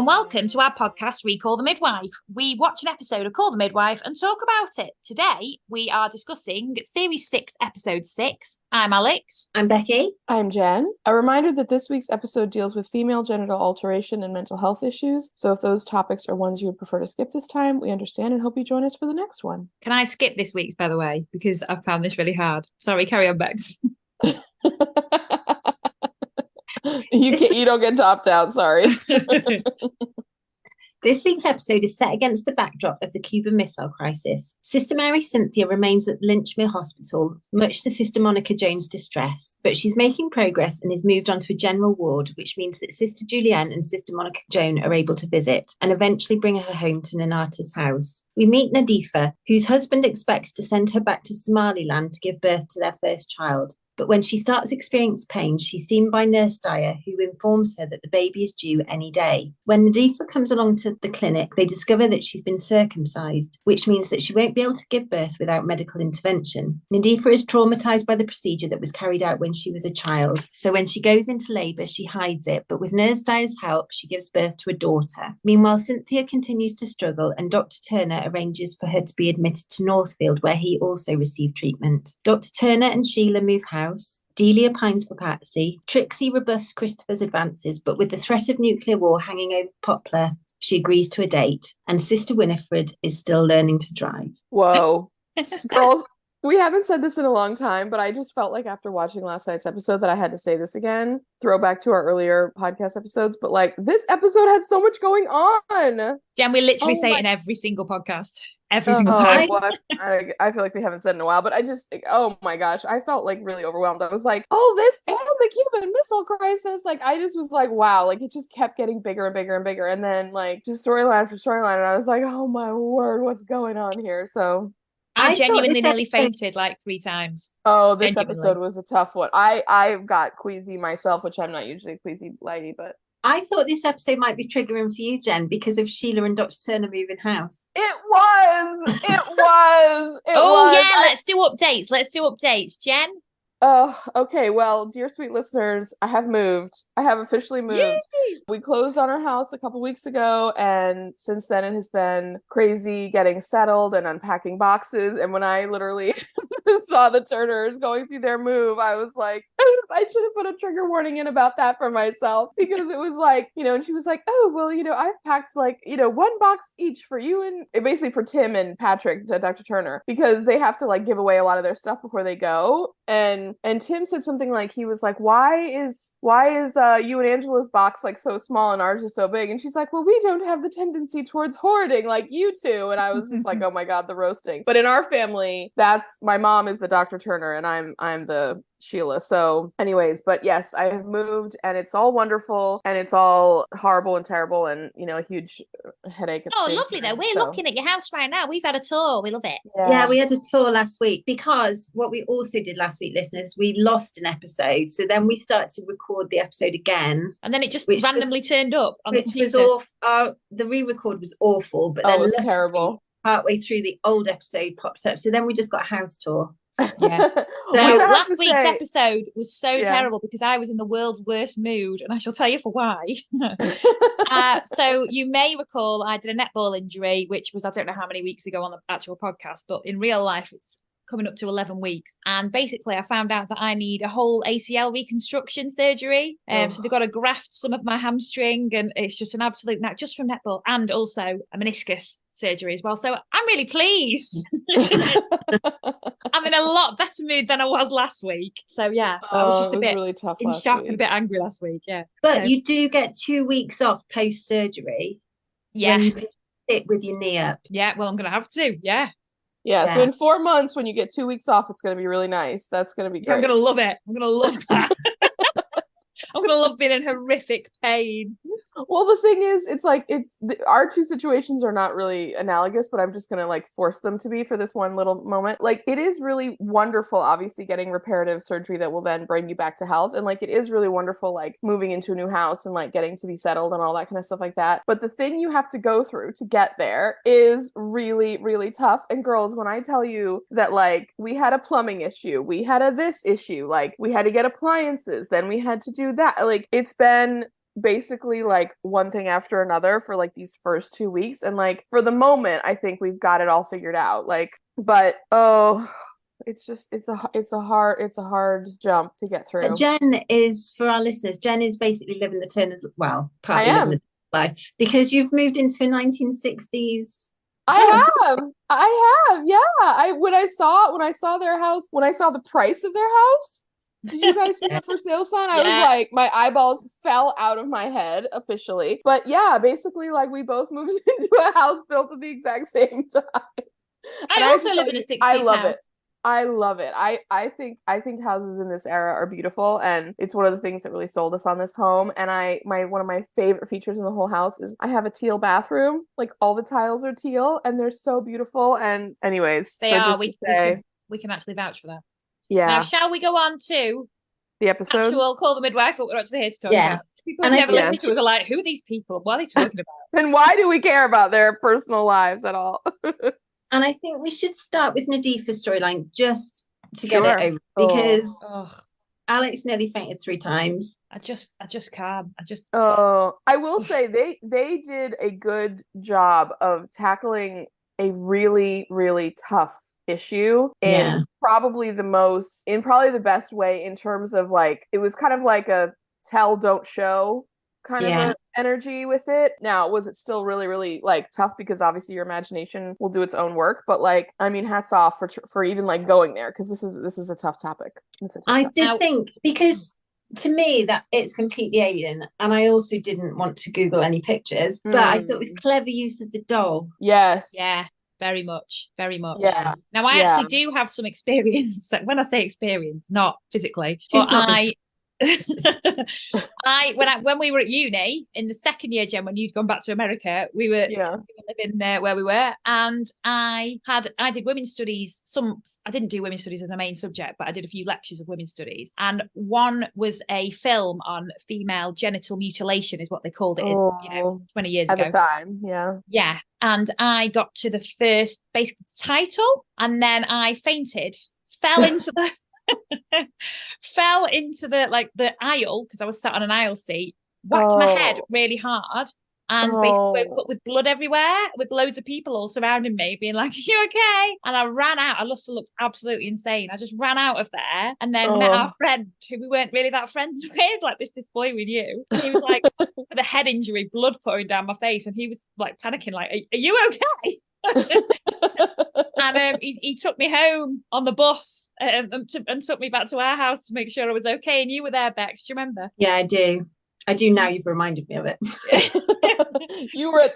and welcome to our podcast, Call The Midwife. We watch an episode of Call The Midwife and talk about it. Today, we are discussing Series 6, Episode 6. I'm Alex. I'm Becky. I'm Jen. A reminder that this week's episode deals with female genital alteration and mental health issues, so if those topics are ones you would prefer to skip this time, we understand and hope you join us for the next one. Can I skip this week's, by the way, because I've found this really hard. Sorry, carry on, Bex. You don't get to opt out, sorry. This week's episode is set against the backdrop of the Cuban Missile Crisis. Sister Mary Cynthia remains at the Linchmere hospital, much to Sister Monica Jones' distress, but she's making progress and is moved onto a general ward, which means that Sister Julienne and Sister Monica Jones are able to visit and eventually bring her home to Nanata's house. We meet Nadifa, whose husband expects to send her back to Somaliland to give birth to their first child. But when she starts experiencing pain, she's seen by Nurse Dyer, who informs her that the baby is due any day. When Nadifa comes along to the clinic, they discover that she's been circumcised, which means that she won't be able to give birth without medical intervention. Nadifa is traumatized by the procedure that was carried out when she was a child. So when she goes into labour, she hides it. But with Nurse Dyer's help, she gives birth to a daughter. Meanwhile, Cynthia continues to struggle, and Dr. Turner arranges for her to be admitted to Northfield, where he also received treatment. Dr. Turner and Sheila move house. Delia pines for Patsy. Trixie rebuffs Christopher's advances, but with the threat of nuclear war hanging over Poplar, she agrees to a date. And Sister Winifred is still learning to drive. Whoa. Girls, we haven't said this in a long time, but I just felt like after watching last night's episode that I had to say this again. Throwback to our earlier podcast episodes, but like this episode had so much going on. Jen, we literally say it in every single podcast. Every single time. Well, I feel like we haven't said it in a while, but I just, oh my gosh, I felt like really overwhelmed. I was like, oh, this and the Cuban Missile Crisis. Like, I just was like, wow, like it just kept getting bigger and bigger and bigger. And then like just storyline after storyline. And I was like, oh my word, what's going on here? So I genuinely nearly fainted like 3 times. Oh, this episode was a tough one. I got queasy myself, which I'm not usually a queasy lady, but I thought this episode might be triggering for you, Jen, because of Sheila and Dr. Turner moving house. It was. Yeah, let's do updates. Jen? Oh, okay. Well, dear sweet listeners, I have moved. I have officially moved. Yay! We closed on our house a couple weeks ago, and since then it has been crazy getting settled and unpacking boxes. And when I literally saw the Turners going through their move, I was like, I should have put a trigger warning in about that for myself, because it was like, and she was like, oh, well, I've packed like, 1 box each for you and basically for Tim and Patrick, Dr. Turner, because they have to like give away a lot of their stuff before they go. And Tim said something like, he was like, why is you and Angela's box like so small and ours is so big? And she's like, well, we don't have the tendency towards hoarding like you two. And I was just like, oh my God, the roasting. But in our family, that's my mom is the Dr. Turner and I'm the Sheila. So anyways, but yes, I have moved and it's all wonderful and it's all horrible and terrible and, a huge headache. Oh, lovely though. We're looking at your house right now. We've had a tour. We love it. Yeah, we had a tour last week, because what we also did last week, listeners, we lost an episode. So then we started to record the episode again. And then it just randomly turned up. Which was awful. The re-record was awful, but then it was terrible. Partway through the old episode popped up. So then we just got a house tour. Yeah. So last week's episode was so terrible because I was in the world's worst mood, and I shall tell you for why. So you may recall I did a netball injury, which was I don't know how many weeks ago on the actual podcast, but in real life it's coming up to 11 weeks. And basically I found out that I need a whole ACL reconstruction surgery. So they've got to graft some of my hamstring, and it's just an absolute just from netball, and also a meniscus surgery as well. So I'm really pleased. I'm in a lot better mood than I was last week. So yeah, I was just a bit really tough in shock and a bit angry last week. Yeah. But you do get 2 weeks off post-surgery. Yeah. When you can sit with your knee up. Yeah, well, I'm going to have to. Yeah. Yeah, so in 4 months, when you get 2 weeks off, it's going to be really nice. That's going to be great. I'm going to love it. I'm going to love that. I'm going to love being in horrific pain. Well, the thing is, it's like, our two situations are not really analogous, but I'm just going to like force them to be for this one little moment. Like, it is really wonderful, obviously, getting reparative surgery that will then bring you back to health. And like, it is really wonderful, like moving into a new house and like getting to be settled and all that kind of stuff like that. But the thing you have to go through to get there is really, really tough. And girls, when I tell you that like, we had a plumbing issue, we had this issue, like we had to get appliances, then we had to do that. Like, it's been basically like one thing after another for like these first 2 weeks, and like for the moment I think we've got it all figured out, like, but it's just it's a hard jump to get through. But Jenn is, for our listeners, Jenn is basically living the Turner's, well, partly I am. living the life, because you've moved into a 1960s I house. have, yeah. When I saw their house, when I saw the price of their house, did you guys see the for sale sign? I was like, my eyeballs fell out of my head officially. But yeah, basically, like, we both moved into a house built at the exact same time. I also live in a 60s I love house. it. I love it. I think houses in this era are beautiful, and it's one of the things that really sold us on this home. And one of my favorite features in the whole house is I have a teal bathroom. Like, all the tiles are teal, and they're so beautiful. And anyways, They are. We can actually vouch for that. Yeah. Now, shall we go on to the episode? Actual Call the Midwife, what we're actually here to talk about. People who And never listen to us are like, who are these people? What are they talking about? And why do we care about their personal lives at all? And I think we should start with Nadifa's storyline just to get it over, because Alex nearly fainted 3 times. I just can't. I will say they did a good job of tackling a really, really tough issue in probably the best way, in terms of like, it was kind of like a tell don't show kind of a energy with it. Now, was it still really, really like tough, because obviously your imagination will do its own work, but like, I mean, hats off for even like going there, because this is a tough topic. I did think, because to me that it's completely alien, and I also didn't want to Google any pictures, but I thought it was clever use of the doll. Yes. Yeah. Very much. Yeah. Now, I actually do have some experience. When I say experience, not physically, but when we were at uni in the second year, Jen, when you'd gone back to America, we were living where we were, and I did women's studies. I didn't do women's studies as the main subject, but I did a few lectures of women's studies, and one was a film on female genital mutilation, is what they called it 20 years ago at the time. Yeah. And I got to the first basically title, and then I fainted, fell into the the aisle, because I was sat on an aisle seat, whacked my head really hard, and basically woke up with blood everywhere, with loads of people all surrounding me being like, are you okay? And I ran out. I must have looked absolutely insane. I just ran out of there, and then met our friend, who we weren't really that friends with, like this boy we knew. And he was like, with a head injury, blood pouring down my face, and he was like panicking, like, are you okay? And he took me home on the bus and took me back to our house to make sure I was okay. And you were there, Bex. Do you remember? Yeah, I do now. You've reminded me of it. You were at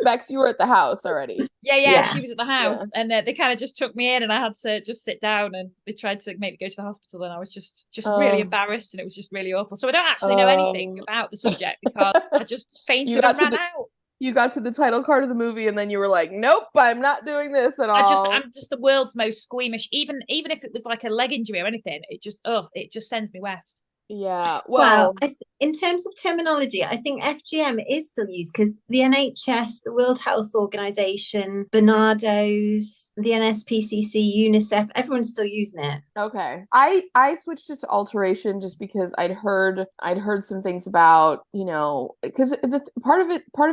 the house already. Yeah. She was at the house, and they kind of just took me in, and I had to just sit down, and they tried to make me go to the hospital, and I was just really embarrassed, and it was just really awful. So I don't actually know anything about the subject, because I just fainted and ran out. You got to the title card of the movie, and then you were like, nope, I'm not doing this at all. I'm just the world's most squeamish. Even if it was like a leg injury or anything, it just sends me west. Yeah. Well, in terms of terminology, I think FGM is still used, because the NHS, the World Health Organization, Barnardo's, the NSPCC, UNICEF, everyone's still using it. Okay. I switched it to alteration just because I'd heard some things about, because part of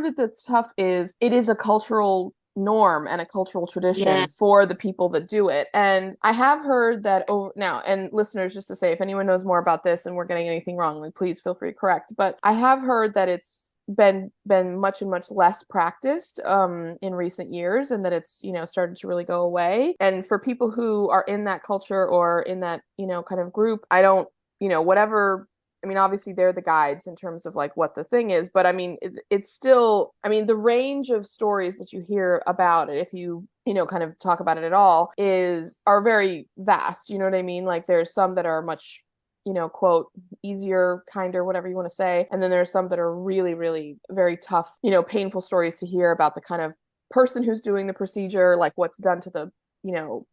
it that's tough is it is a cultural norm and a cultural tradition for the people that do it. And I have heard that now, and listeners, just to say, if anyone knows more about this and we're getting anything wrong, like, please feel free to correct. But I have heard that it's been much and much less practiced in recent years, and that it's started to really go away. And for people who are in that culture or in that kind of group, I don't whatever. I mean, obviously they're the guides in terms of like what the thing is, but I mean, it's still, I mean, the range of stories that you hear about it, if you kind of talk about it at all, are very vast. You know what I mean? Like, there's some that are much, quote, easier, kinder, whatever you want to say. And then there's some that are really, really very tough, painful stories to hear about the kind of person who's doing the procedure, like what's done to the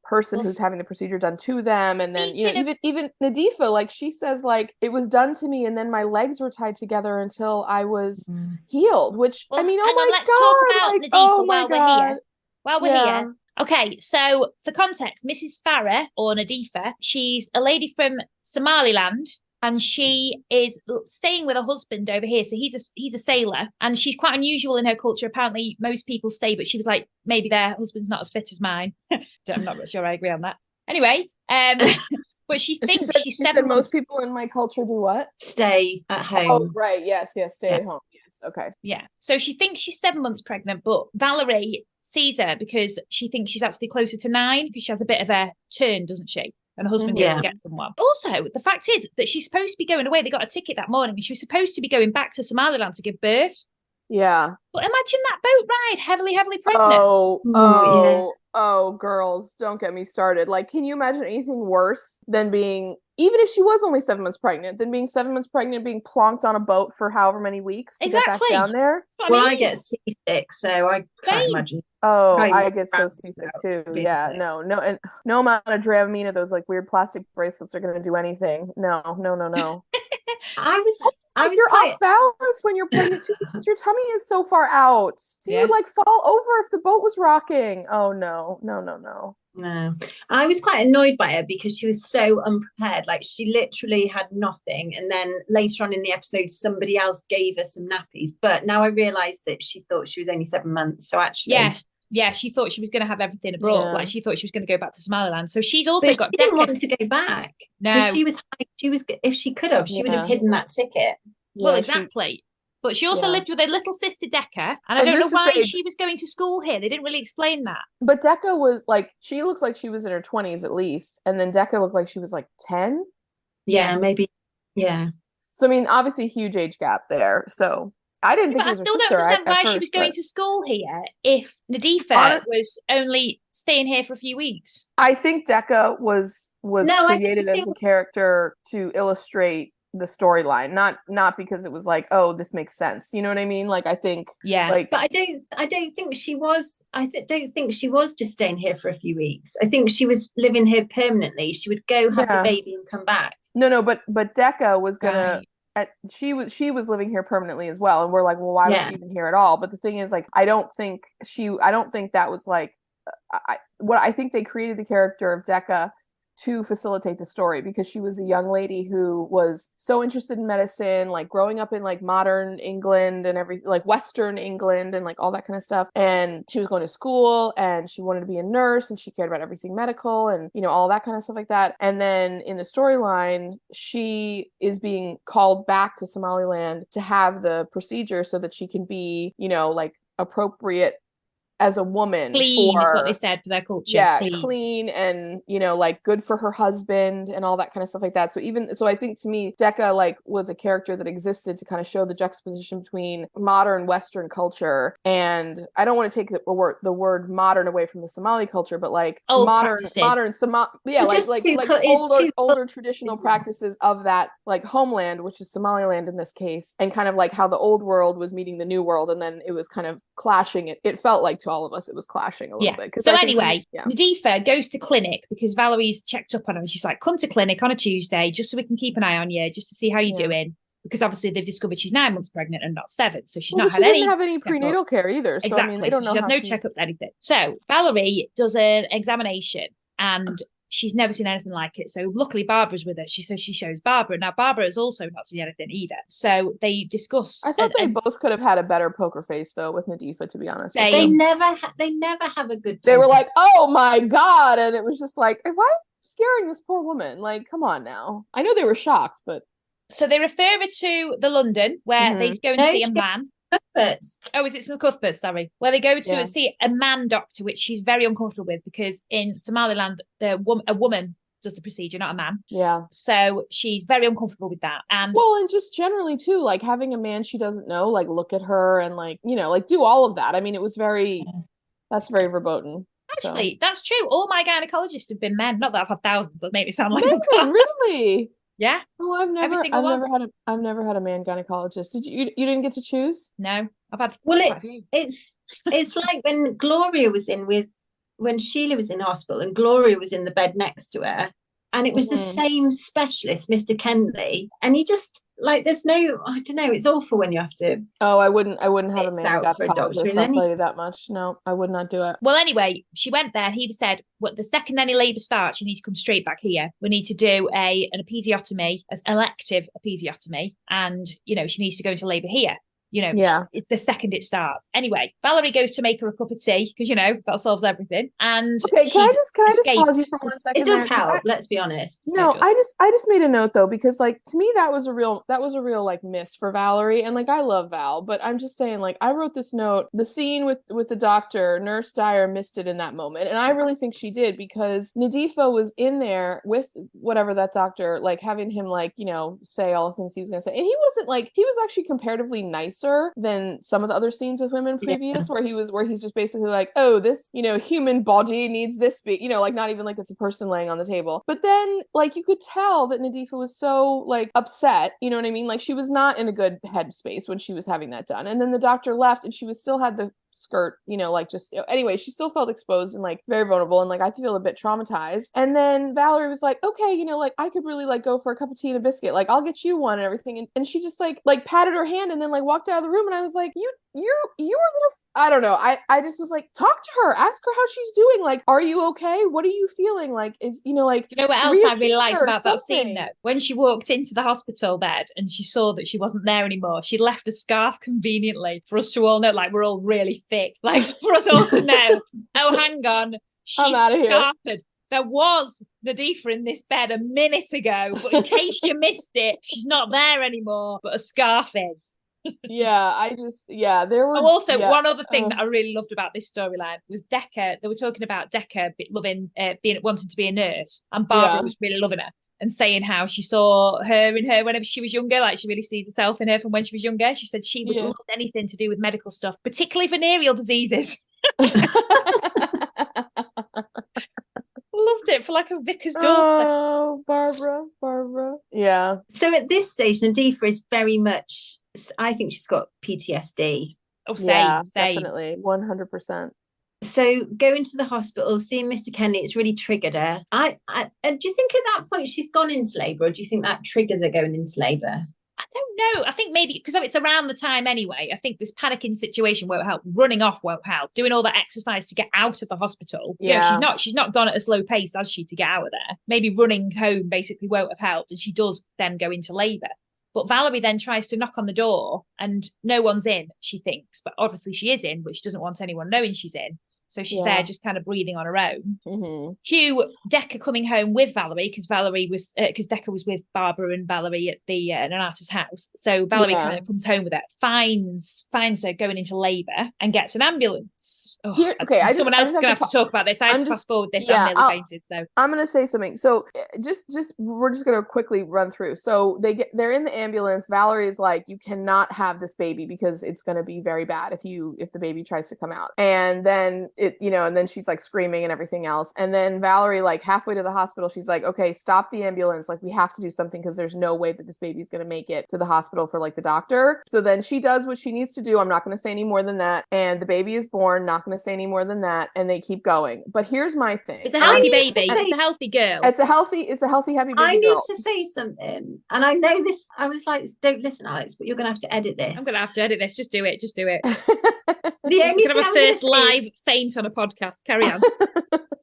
person who's having the procedure done to them. And then even Nadifa, like, she says, like, it was done to me, and then my legs were tied together until I was healed, which I mean, let's talk about Nadifa while we're here. Okay, so for context, Mrs. Farah, or Nadifa, she's a lady from Somaliland, and she is staying with her husband over here. So he's a sailor, and she's quite unusual in her culture. Apparently, most people stay, but she was like, maybe their husband's not as fit as mine. I'm not sure I agree on that. Anyway, but she thinks she's 7 said months. Most people in my culture do what? Stay at home. Oh, right. Yes. Stay at home. Yes. Okay. Yeah. So she thinks she's 7 months pregnant, but Valerie sees her because she thinks she's actually closer to 9 because she has a bit of a turn, doesn't she? And her husband goes to get someone. Also, the fact is that she's supposed to be going away. They got a ticket that morning and she was supposed to be going back to Somaliland to give birth. Yeah. But imagine that boat ride, heavily pregnant. Oh, girls, don't get me started. Like, can you imagine anything worse than being, even if she was only 7 months pregnant, than being 7 months pregnant, being plonked on a boat for however many weeks to get back down there? Well, I get seasick, so I can't imagine. Oh, I get so seasick too. Yeah, no, and no amount of Dramamine or those like weird plastic bracelets are going to do anything. No. I was you're quite off balance when you're pregnant too, because your tummy is so far out. So you would like fall over if the boat was rocking. Oh no. No, I was quite annoyed by her because she was so unprepared. Like, she literally had nothing, and then later on in the episode somebody else gave her some nappies, but now I realized that she thought she was only 7 months, so actually she thought she was going to have everything abroad. Like, she thought she was going to go back to Somaliland, so she's also got she didn't want to go back. No, she was if she could have, she would have hidden that ticket. Well, exactly. But she also lived with her little sister Decca, and I don't know why she was going to school here. They didn't really explain that. But Decca was like, she looks like she was in her 20s at least, and then Decca looked like she was like 10. Yeah, maybe. Yeah. So I mean, obviously, huge age gap there. So I didn't think. But I still don't understand why she was going to school here if Nadifa was only staying here for a few weeks. I think Decca was created as a character to illustrate the storyline, not because it was like, oh, this makes sense, you know what I mean? Like, I think but I don't think she was. Don't think she was just staying here for a few weeks. I think she was living here permanently. She would go have the baby and come back. No, but Decca was gonna she was living here permanently as well, and we're like, well, why was she even here at all? But the thing is, like, I don't think that was like I think they created the character of Decca to facilitate the story, because she was a young lady who was so interested in medicine, like growing up in like modern England and like Western England and like all that kind of stuff. And she was going to school and she wanted to be a nurse and she cared about everything medical and, you know, all that kind of stuff like that. And then in the storyline, she is being called back to Somaliland to have the procedure so that she can be, you know, like appropriate as a woman. Clean is what they said for their culture. Yeah, clean and, you know, like good for her husband and all that kind of stuff like that. So I think to me, Decca like was a character that existed to kind of show the juxtaposition between modern Western culture, and I don't want to take the word modern away from the Somali culture, but like modern Somali, older traditional practices of that like homeland, which is Somaliland in this case, and kind of like how the old world was meeting the new world, and then it was kind of clashing. It felt like to all of us it was clashing a little bit. So anyway, Nadifa goes to clinic because Valerie's checked up on her and she's like, come to clinic on a Tuesday just so we can keep an eye on you, just to see how you're doing, because obviously they've discovered she's 9 months pregnant and not 7, so she's not had any. She didn't have any prenatal care either, so exactly. I mean, they don't know. She had no checkups, anything. So Valerie does an examination and she's never seen anything like it. So luckily Barbara's with her. She shows Barbara. Now Barbara has also not seen anything either. So they discuss. I thought they both could have had a better poker face though with Nadifa, to be honest. They never have a good. They were like, oh my God, and it was just like, why are you scaring this poor woman? Like, come on now. I know they were shocked, but. So they refer her to the London where they go and see a man. Cuthberts. Oh, is it some Cuthberts? Sorry. Where they go to see a man doctor, which she's very uncomfortable with because in Somaliland, a woman does the procedure, not a man. Yeah. So she's very uncomfortable with that. And just generally too, like having a man she doesn't know, like look at her and like, you know, like do all of that. I mean, it was that's very verboten. Actually, that's true. All my gynecologists have been men. Not that I've had thousands. That make me sound like really. Yeah. Oh, I've never had a man gynecologist. Did you didn't get to choose? No, I've had. Well, it's like when Gloria was when Sheila was in hospital and Gloria was in the bed next to her, And it was the same specialist, Mr. Kenley. And he just, like, there's no, I don't know, it's awful when you have to. Oh, I wouldn't have a It's man out for a doctor in I'll any. tell you that much. No, I would not do it. Well, anyway, she went there and he said, "What, the second any labour starts, you need to come straight back here. We need to do an episiotomy, an elective episiotomy, and, you know, she needs to go into labour here. You know, Yeah. it's the second it starts." Anyway, Valerie goes to make her a cup of tea because, you know, that solves everything. And Okay, can I just pause you for 1 second? It does help, let's be honest. No, I just made a note though, because like to me that was a real like miss for Valerie, and like I love Val, but I'm just saying, like, I wrote this note, the scene with the doctor, Nurse Dyer missed it in that moment, and I really think she did, because Nadifa was in there with whatever that doctor, like having him, like, you know, say all the things he was gonna say, and he wasn't, like, he was actually comparatively nicer than some of the other scenes with women previous, where he's just basically like, oh, this, you know, human body needs this, you know, like, not even like it's a person laying on the table. But then, like, you could tell that Nadifa was so, like, upset, you know what I mean? Like, she was not in a good headspace when she was having that done. And then the doctor left and she was still had the skirt, you know, like, just, you know, anyway, she still felt exposed and like very vulnerable, and like I feel a bit traumatized. And then Valerie was like, okay, you know, like, I could really like go for a cup of tea and a biscuit, like, I'll get you one and everything. And she just like patted her hand and then like walked out of the room, and I was like, you were gonna, I don't know, I just was like, talk to her, ask her how she's doing, like, are you okay, what are you feeling, like, is, you know, like, you know what else I really liked about that scene though? When she walked into the hospital bed and she saw that she wasn't there anymore, she'd left a scarf conveniently for us to all know, like, we're all really thick, like, for us all to know, oh, hang on, she's scarfed. There was Nadifa in this bed a minute ago, but in case you missed it, she's not there anymore, but a scarf is. There were. Oh, also, one other thing that I really loved about this storyline was Decca. They were talking about Decca loving, wanting to be a nurse, and Barbara was really loving her and saying how she saw her in her whenever she was younger, like she really sees herself in her from when she was younger. She said she would love anything to do with medical stuff, particularly venereal diseases. Loved it for like a vicar's daughter. Oh, Barbara. Yeah. So at this stage, Nadifa is very much, I think she's got PTSD. Oh, same. Definitely, 100%. So going to the hospital, seeing Mr. Kenley, it's really triggered her. Do you think at that point she's gone into labour, or do you think that triggers her going into labour? I don't know. I think maybe because it's around the time anyway. I think this panicking situation won't help. Running off won't help. Doing all that exercise to get out of the hospital. Yeah. You know, she's not gone at a slow pace, has she, to get out of there? Maybe running home basically won't have helped, and she does then go into labour. But Valerie then tries to knock on the door and no one's in, she thinks. But obviously she is in, but she doesn't want anyone knowing she's in. So she's there just kind of breathing on her own. Mm-hmm. Cue Decca coming home with Valerie, because Decca was with Barbara and Valerie at the Nonata's house. So Valerie kind of comes home with her, finds her going into labour and gets an ambulance. Someone else is going to have to talk about this. I had to fast forward this. I'm nearly fainted. So I'm going to say something. So we're just going to quickly run through. So they're in the ambulance. Valerie is like, you cannot have this baby because it's going to be very bad if the baby tries to come out. And then and then she's like screaming and everything else. And then Valerie, like halfway to the hospital, she's like, okay, stop the ambulance. Like, we have to do something because there's no way that this baby's going to make it to the hospital for like the doctor. So then she does what she needs to do. I'm not going to say any more than that. And the baby is born, not going to say any more than that. And they keep going. But here's my thing. It's a healthy baby. It's a healthy girl. It's a healthy, happy baby I need girl. to say something. And I know this, I was like, don't listen, Alex, but you're going to have to edit this. I'm going to have to edit this. Just do it. The only have a first live faint on a podcast. Carry on.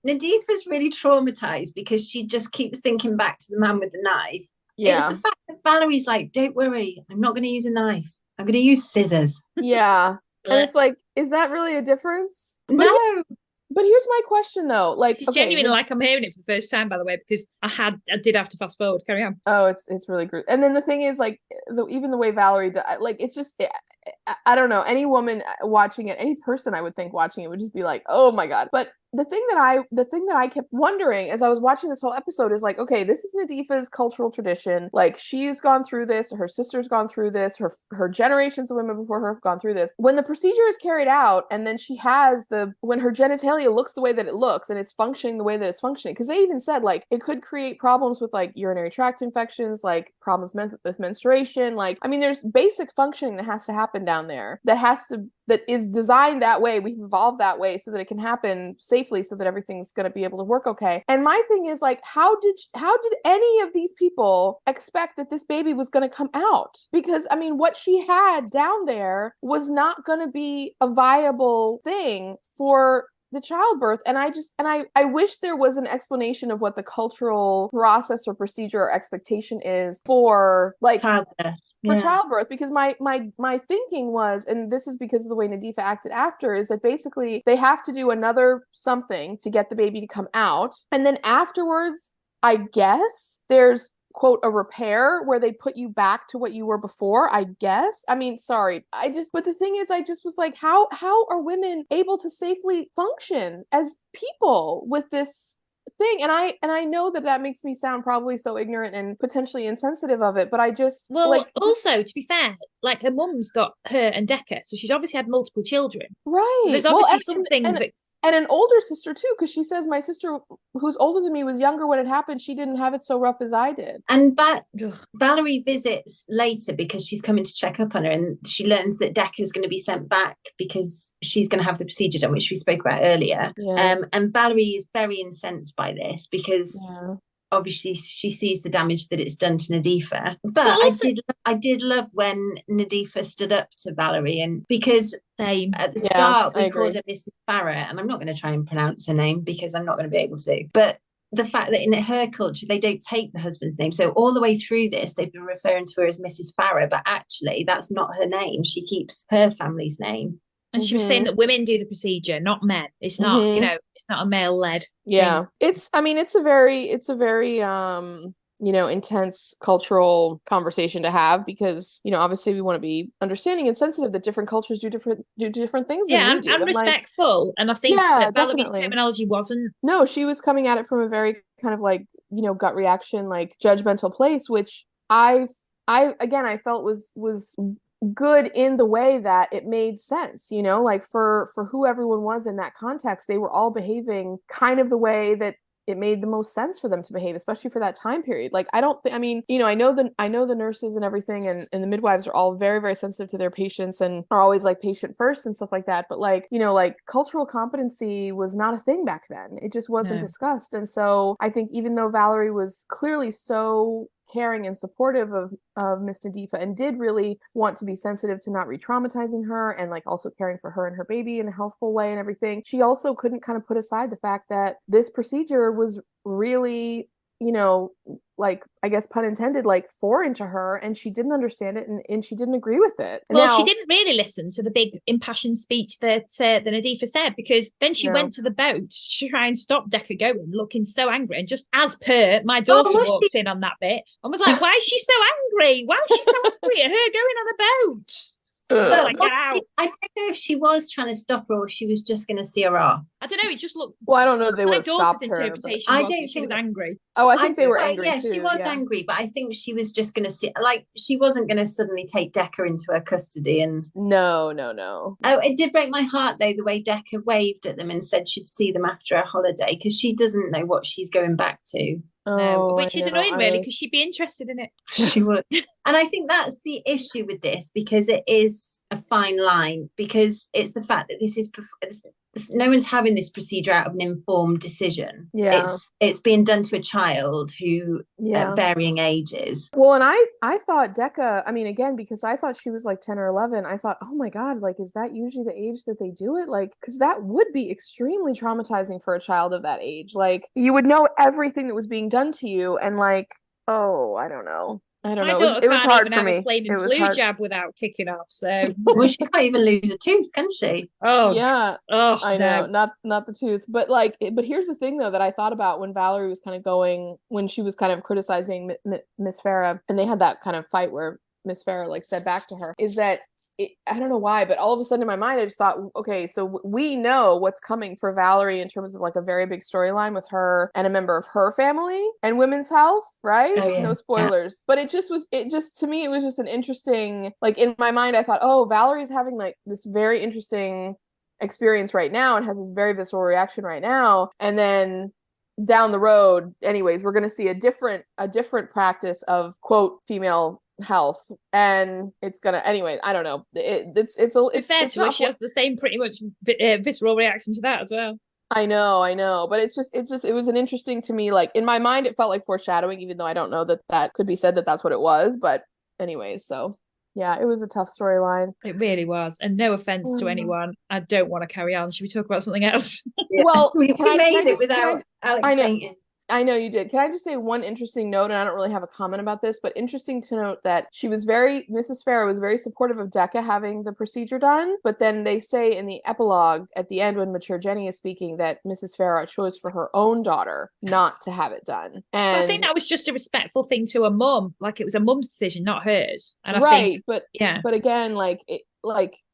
Nadifa's really traumatized because she just keeps thinking back to the man with the knife. Yeah. It's the fact that Valerie's like, don't worry, I'm not going to use a knife. I'm going to use scissors. Yeah. And it's like, is that really a difference? No. But here's my question though. Like, it's genuinely like I'm hearing it for the first time, by the way, because I did have to fast forward. Carry on. Oh, it's really good. And then the thing is, like, even the way Valerie does, like, it's just, I don't know, any woman watching it, any person I would think watching it would just be like, oh my God. But the thing that I kept wondering as I was watching this whole episode is like, okay, this is Nadifa's cultural tradition. Like, she's gone through this, her sister's gone through this, her generations of women before her have gone through this. When the procedure is carried out, and then she has when her genitalia looks the way that it looks and it's functioning the way that it's functioning, because they even said like it could create problems with like urinary tract infections, like problems with menstruation. Like, I mean, there's basic functioning that has to happen down there that has to that is designed that way. We've evolved that way so that it can happen safely, so that everything's going to be able to work okay. And my thing is like, how did any of these people expect that this baby was going to come out? Because I mean, what she had down there was not going to be a viable thing for the childbirth. And I wish there was an explanation of what the cultural process or procedure or expectation is for like childbirth, because my thinking was, and this is because of the way Nadifa acted after, is that basically they have to do another something to get the baby to come out, and then afterwards I guess there's quote a repair where they put you back to what you were before, I guess. I mean, sorry. But the thing is, I just was like, how are women able to safely function as people with this thing? And I know that makes me sound probably so ignorant and potentially insensitive of it, but I just also, to be fair, like her mum's got her and Decca, so she's obviously had multiple children, right? There's obviously something that's and an older sister too, because she says my sister, who's older than me, was younger when it happened. She didn't have it so rough as I did. And Valerie visits later because she's coming to check up on her, and she learns that Decca's going to be sent back because she's going to have the procedure done, which we spoke about earlier. And Valerie is very incensed by this because obviously she sees the damage that it's done to Nadifa. But also, I did love when Nadifa stood up to Valerie, and because at the start we called her Mrs. Farah, and I'm not going to try and pronounce her name because I'm not going to be able to. But the fact that in her culture they don't take the husband's name, so all the way through this they've been referring to her as Mrs. Farah, but actually that's not her name. She keeps her family's name. And she was saying that women do the procedure, not men. It's not, it's not a male-led thing. It's a very intense cultural conversation to have, because, obviously we want to be understanding and sensitive that different cultures do different things. And respectful. And I think that Valerie's terminology wasn't. No, she was coming at it from a very kind of like, gut reaction, like judgmental place, which I felt was good in the way that it made sense, like for who everyone was in that context, they were all behaving kind of the way that it made the most sense for them to behave, especially for that time period. Like, I don't think, I know the nurses and everything and the midwives are all very, very sensitive to their patients and are always like patient first and stuff like that. But like, like cultural competency was not a thing back then. It just wasn't discussed. And so I think even though Valerie was clearly so caring and supportive of Miss Nadifa and did really want to be sensitive to not re-traumatizing her and like also caring for her and her baby in a healthful way and everything, she also couldn't kind of put aside the fact that this procedure was really, like, I guess pun intended, like foreign to her, and she didn't understand it and she didn't agree with it. She didn't really listen to the big impassioned speech that Nadifa said, because then she went to the boat to try and stop Decca going, looking so angry. And just as per, my daughter walked in on that bit and was like, why is she so angry? Why is she so angry at her going on a boat? I don't know if she was trying to stop her or she was just going to see her off. I don't know. It just looked. Well, I don't know if they would have stopped her. Interpretation I don't think she was angry. Oh, I think they were angry. Yeah, she was angry, but I think she was just going to see. Like, she wasn't going to suddenly take Decca into her custody and. No. Oh, it did break my heart though the way Decca waved at them and said she'd see them after a holiday, because she doesn't know what she's going back to. No, which is annoying, really, because she'd be interested in it. She would. And I think that's the issue with this, because it is a fine line, because it's the fact that this is no one's having this procedure out of an informed decision. It's being done to a child who at varying ages. Well, and I thought Decca, again, because I thought she was like 10 or 11, I thought, oh my god, like, is that usually the age that they do it? Like, because that would be extremely traumatizing for a child of that age. Like, you would know everything that was being done to you, and like, I don't know. It was hard for me. A flaming flu jab without kicking off. So well, she can't even lose a tooth, can she? Oh yeah. Oh, I know. Not the tooth, but like. But here's the thing, though, that I thought about when Valerie was kind of going, when she was kind of criticizing Miss Farah, and they had that kind of fight where Miss Farah like said back to her, is that. I don't know why, but all of a sudden in my mind, I just thought, okay, so we know what's coming for Valerie in terms of like a very big storyline with her and a member of her family and women's health, right? Oh, yeah. No spoilers. Yeah. But to me, it was just an interesting, like in my mind, I thought, oh, Valerie's having like this very interesting experience right now and has this very visceral reaction right now. And then down the road, anyways, we're going to see a different practice of, quote, female health, and it's gonna anyway. I don't know. It's fair to her, not she has the same pretty much visceral reaction to that as well. I know, but it was an interesting to me. Like in my mind, it felt like foreshadowing, even though I don't know that could be said that that's what it was. But anyways, so yeah, it was a tough storyline. It really was, and no offense to anyone, I don't want to carry on. Should we talk about something else? Yeah. Well, we made it without Alex fainting. I know you did. Can I just say one interesting note? And I don't really have a comment about this, but interesting to note that Mrs. Farah was very supportive of Decca having the procedure done. But then they say in the epilogue at the end when Mature Jenny is speaking that Mrs. Farah chose for her own daughter not to have it done. And I think that was just a respectful thing to a mum. Like it was a mum's decision, not hers. And I think, but again,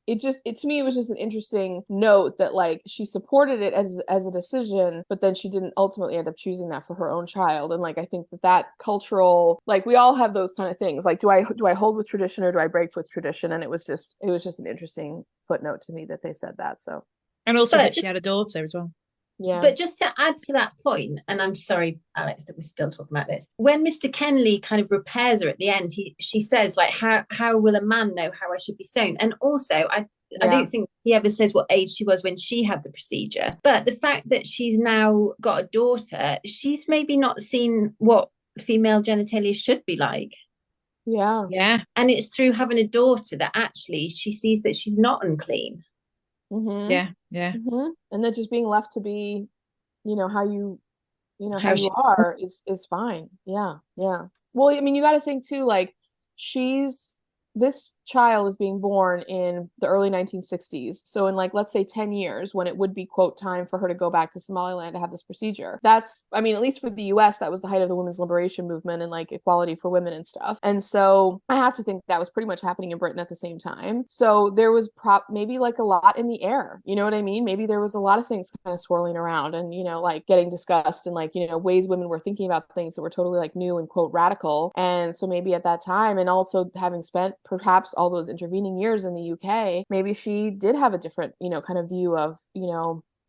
it to me, it was just an interesting note that like she supported it as a decision, but then she didn't ultimately end up choosing that for her own child. And like I think that cultural, like we all have those kind of things. Like do I hold with tradition or do I break with tradition? And it was just an interesting footnote to me that they said that. So, and also that she had a daughter as well. Yeah. But just to add to that point, and I'm sorry, Alex, that we're still talking about this. When Mr. Kenley kind of repairs her at the end, she says, like, how will a man know how I should be sewn? And also, I don't think he ever says what age she was when she had the procedure. But the fact that she's now got a daughter, she's maybe not seen what female genitalia should be like. Yeah. Yeah. And it's through having a daughter that actually she sees that she's not unclean. Mm-hmm. Yeah. Mm-hmm. And then just being left to be, how you are is fine. Yeah. Well, I mean, you got to think too, like this child is being born in the early 1960s. So in like, let's say 10 years when it would be quote time for her to go back to Somaliland to have this procedure. That's, I mean, at least for the US, that was the height of the women's liberation movement and like equality for women and stuff. And so I have to think that was pretty much happening in Britain at the same time. So there was maybe like a lot in the air, you know what I mean? Maybe there was a lot of things kind of swirling around and, like getting discussed and like, ways women were thinking about things that were totally like new and quote radical. And so maybe at that time, and also having spent perhaps all those intervening years in the UK, maybe she did have a different, kind of view of,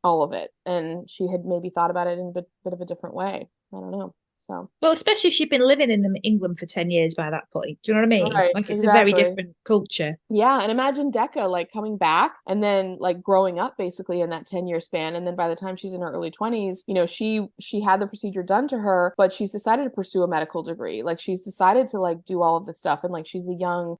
all of it. And she had maybe thought about it in a bit of a different way. I don't know. So, well, especially if she'd been living in England for 10 years by that point. Do you know what I mean? Right, like it's exactly. a very different culture. Yeah. And imagine Decca like coming back and then like growing up basically in that 10-year span. And then by the time she's in her early 20s, she had the procedure done to her, but she's decided to pursue a medical degree. Like she's decided to like do all of this stuff. And like she's a young,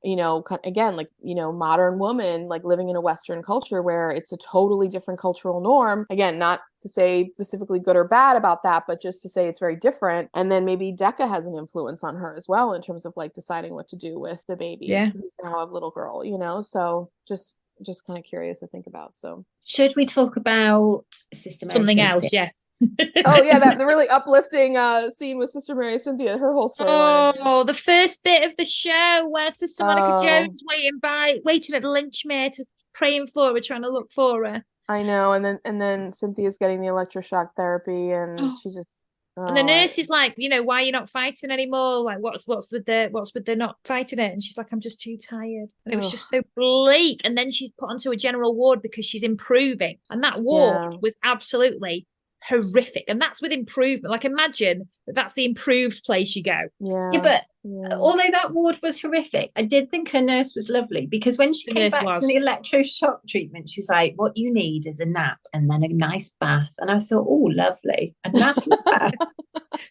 again, like, modern woman, like living in a Western culture where it's a totally different cultural norm. Again, not to say specifically good or bad about that, but just to say it's very different. And then maybe Decca has an influence on her as well in terms of like deciding what to do with the baby who's now a little girl, so just kind of curious to think about. So should we talk about Sister Mary something Cynthia? else? Yes. Oh yeah, that the really uplifting scene with Sister Mary Cynthia, her whole storyline. Oh, the first bit of the show where Sister Monica Jones waiting at the Linchmere to praying for her, trying to look for her. I know, and then Cynthia's getting the electroshock therapy, and she just. And the nurse is like, why are you not fighting anymore? Like, what's with the not fighting it? And she's like, I'm just too tired. And it was just so bleak. And then she's put onto a general ward because she's improving. And that ward was absolutely horrific. And that's with improvement. Like, imagine that's the improved place you go. Yeah, but although that ward was horrific, I did think her nurse was lovely because when she came back from the electroshock treatment, she was like, what you need is a nap and then a nice bath. And I thought, oh, lovely. A nap and a bath.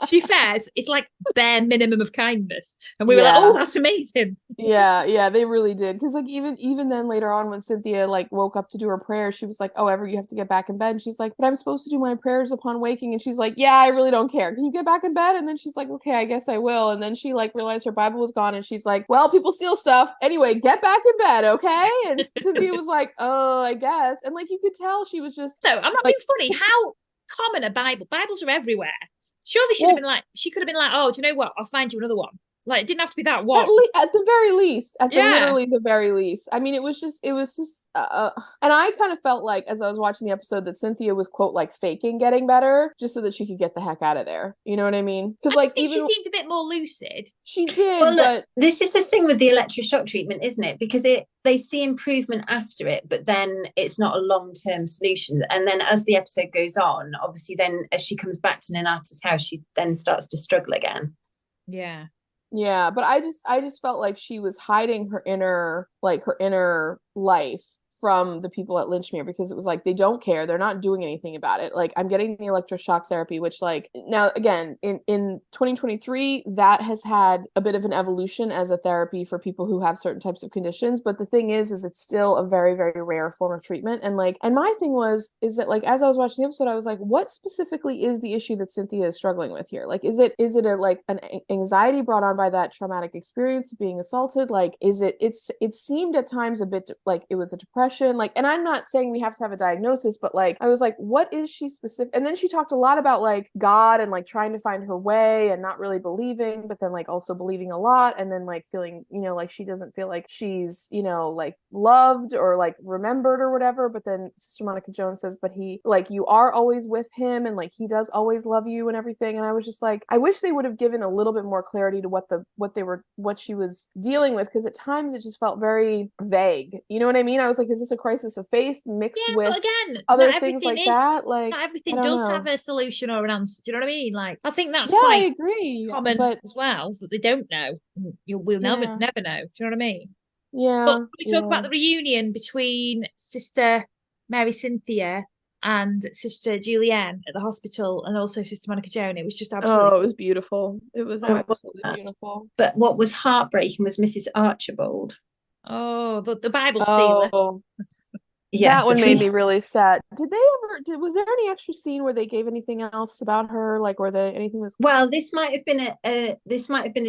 To be fair, it's like bare minimum of kindness. And we were like, oh, that's amazing. Yeah, they really did. Because like even then later on when Cynthia like woke up to do her prayer, she was like, oh, you have to get back in bed. And she's like, but I'm supposed to do my prayers upon waking. And she's like, yeah, I really don't care. Can you get back in bed? And then she's like, okay, I guess I will. And then she like realized her Bible was gone and she's like, well, people steal stuff. Anyway, get back in bed, okay? And Cynthia was like, oh, I guess. And like you could tell she was just. No, I'm not being funny. How common are Bibles are everywhere. Surely she could have been like, oh, do you know what? I'll find you another one. Like, it didn't have to be that one. At the very least, literally the very least. I mean, it was just, and I kind of felt like, as I was watching the episode, that Cynthia was, quote, like faking getting better just so that she could get the heck out of there. You know what I mean? Because like, she seemed a bit more lucid. She did, well, look, this is the thing with the electroshock treatment, isn't it? Because they see improvement after it, but then it's not a long-term solution. And then as the episode goes on, obviously then as she comes back to Nanata's house, she then starts to struggle again. Yeah. Yeah, but I just felt like she was hiding her inner life from the people at Linchmere, because it was like they don't care, they're not doing anything about it. Like, I'm getting the electroshock therapy, which, like, now again in 2023, that has had a bit of an evolution as a therapy for people who have certain types of conditions, but the thing is it's still a very, very rare form of treatment. And my thing is that, like, as I was watching the episode, I was like, what specifically is the issue that Cynthia is struggling with here? Like, is it a, like, an anxiety brought on by that traumatic experience of being assaulted? Like, it seemed at times a bit like it was a depression. Like, and I'm not saying we have to have a diagnosis, but, like, I was like, what is she specific? And then she talked a lot about, like, God and, like, trying to find her way and not really believing, but then, like, also believing a lot, and then, like, feeling, like she doesn't feel like she's, like, loved or, like, remembered or whatever. But then Sister Monica Jones says, but he, like, you are always with him, and, like, he does always love you and everything. And I was just like, I wish they would have given a little bit more clarity to what she was dealing with, because at times it just felt very vague. You know what I mean? I was like, is this a crisis of faith mixed with but again, other things like that? Like, not everything does have a solution or an answer. Do you know what I mean? Like, I think that's I quite agree, common but as well, that they don't know. We'll never know. Do you know what I mean? But we talk about the reunion between Sister Mary Cynthia and Sister Julienne at the hospital, and also Sister Monica Joan. It was just absolutely. It was beautiful. It was absolutely beautiful. But what was heartbreaking was Mrs. Archibald. Oh, the Bible stealer. Yeah, that one made me really sad. Was there any extra scene where they gave anything else about her, like, or anything was? Well, this might have been a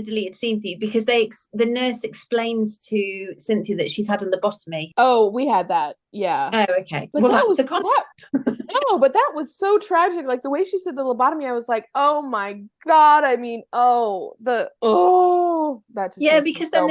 deleted scene for you, because the nurse explains to Cynthia that she's had a lobotomy. Oh, we had that. Yeah. Oh, okay. But well, that that's was the con- no, but that was so tragic. Like, the way she said the lobotomy, I was like, oh my God. I mean, that just because then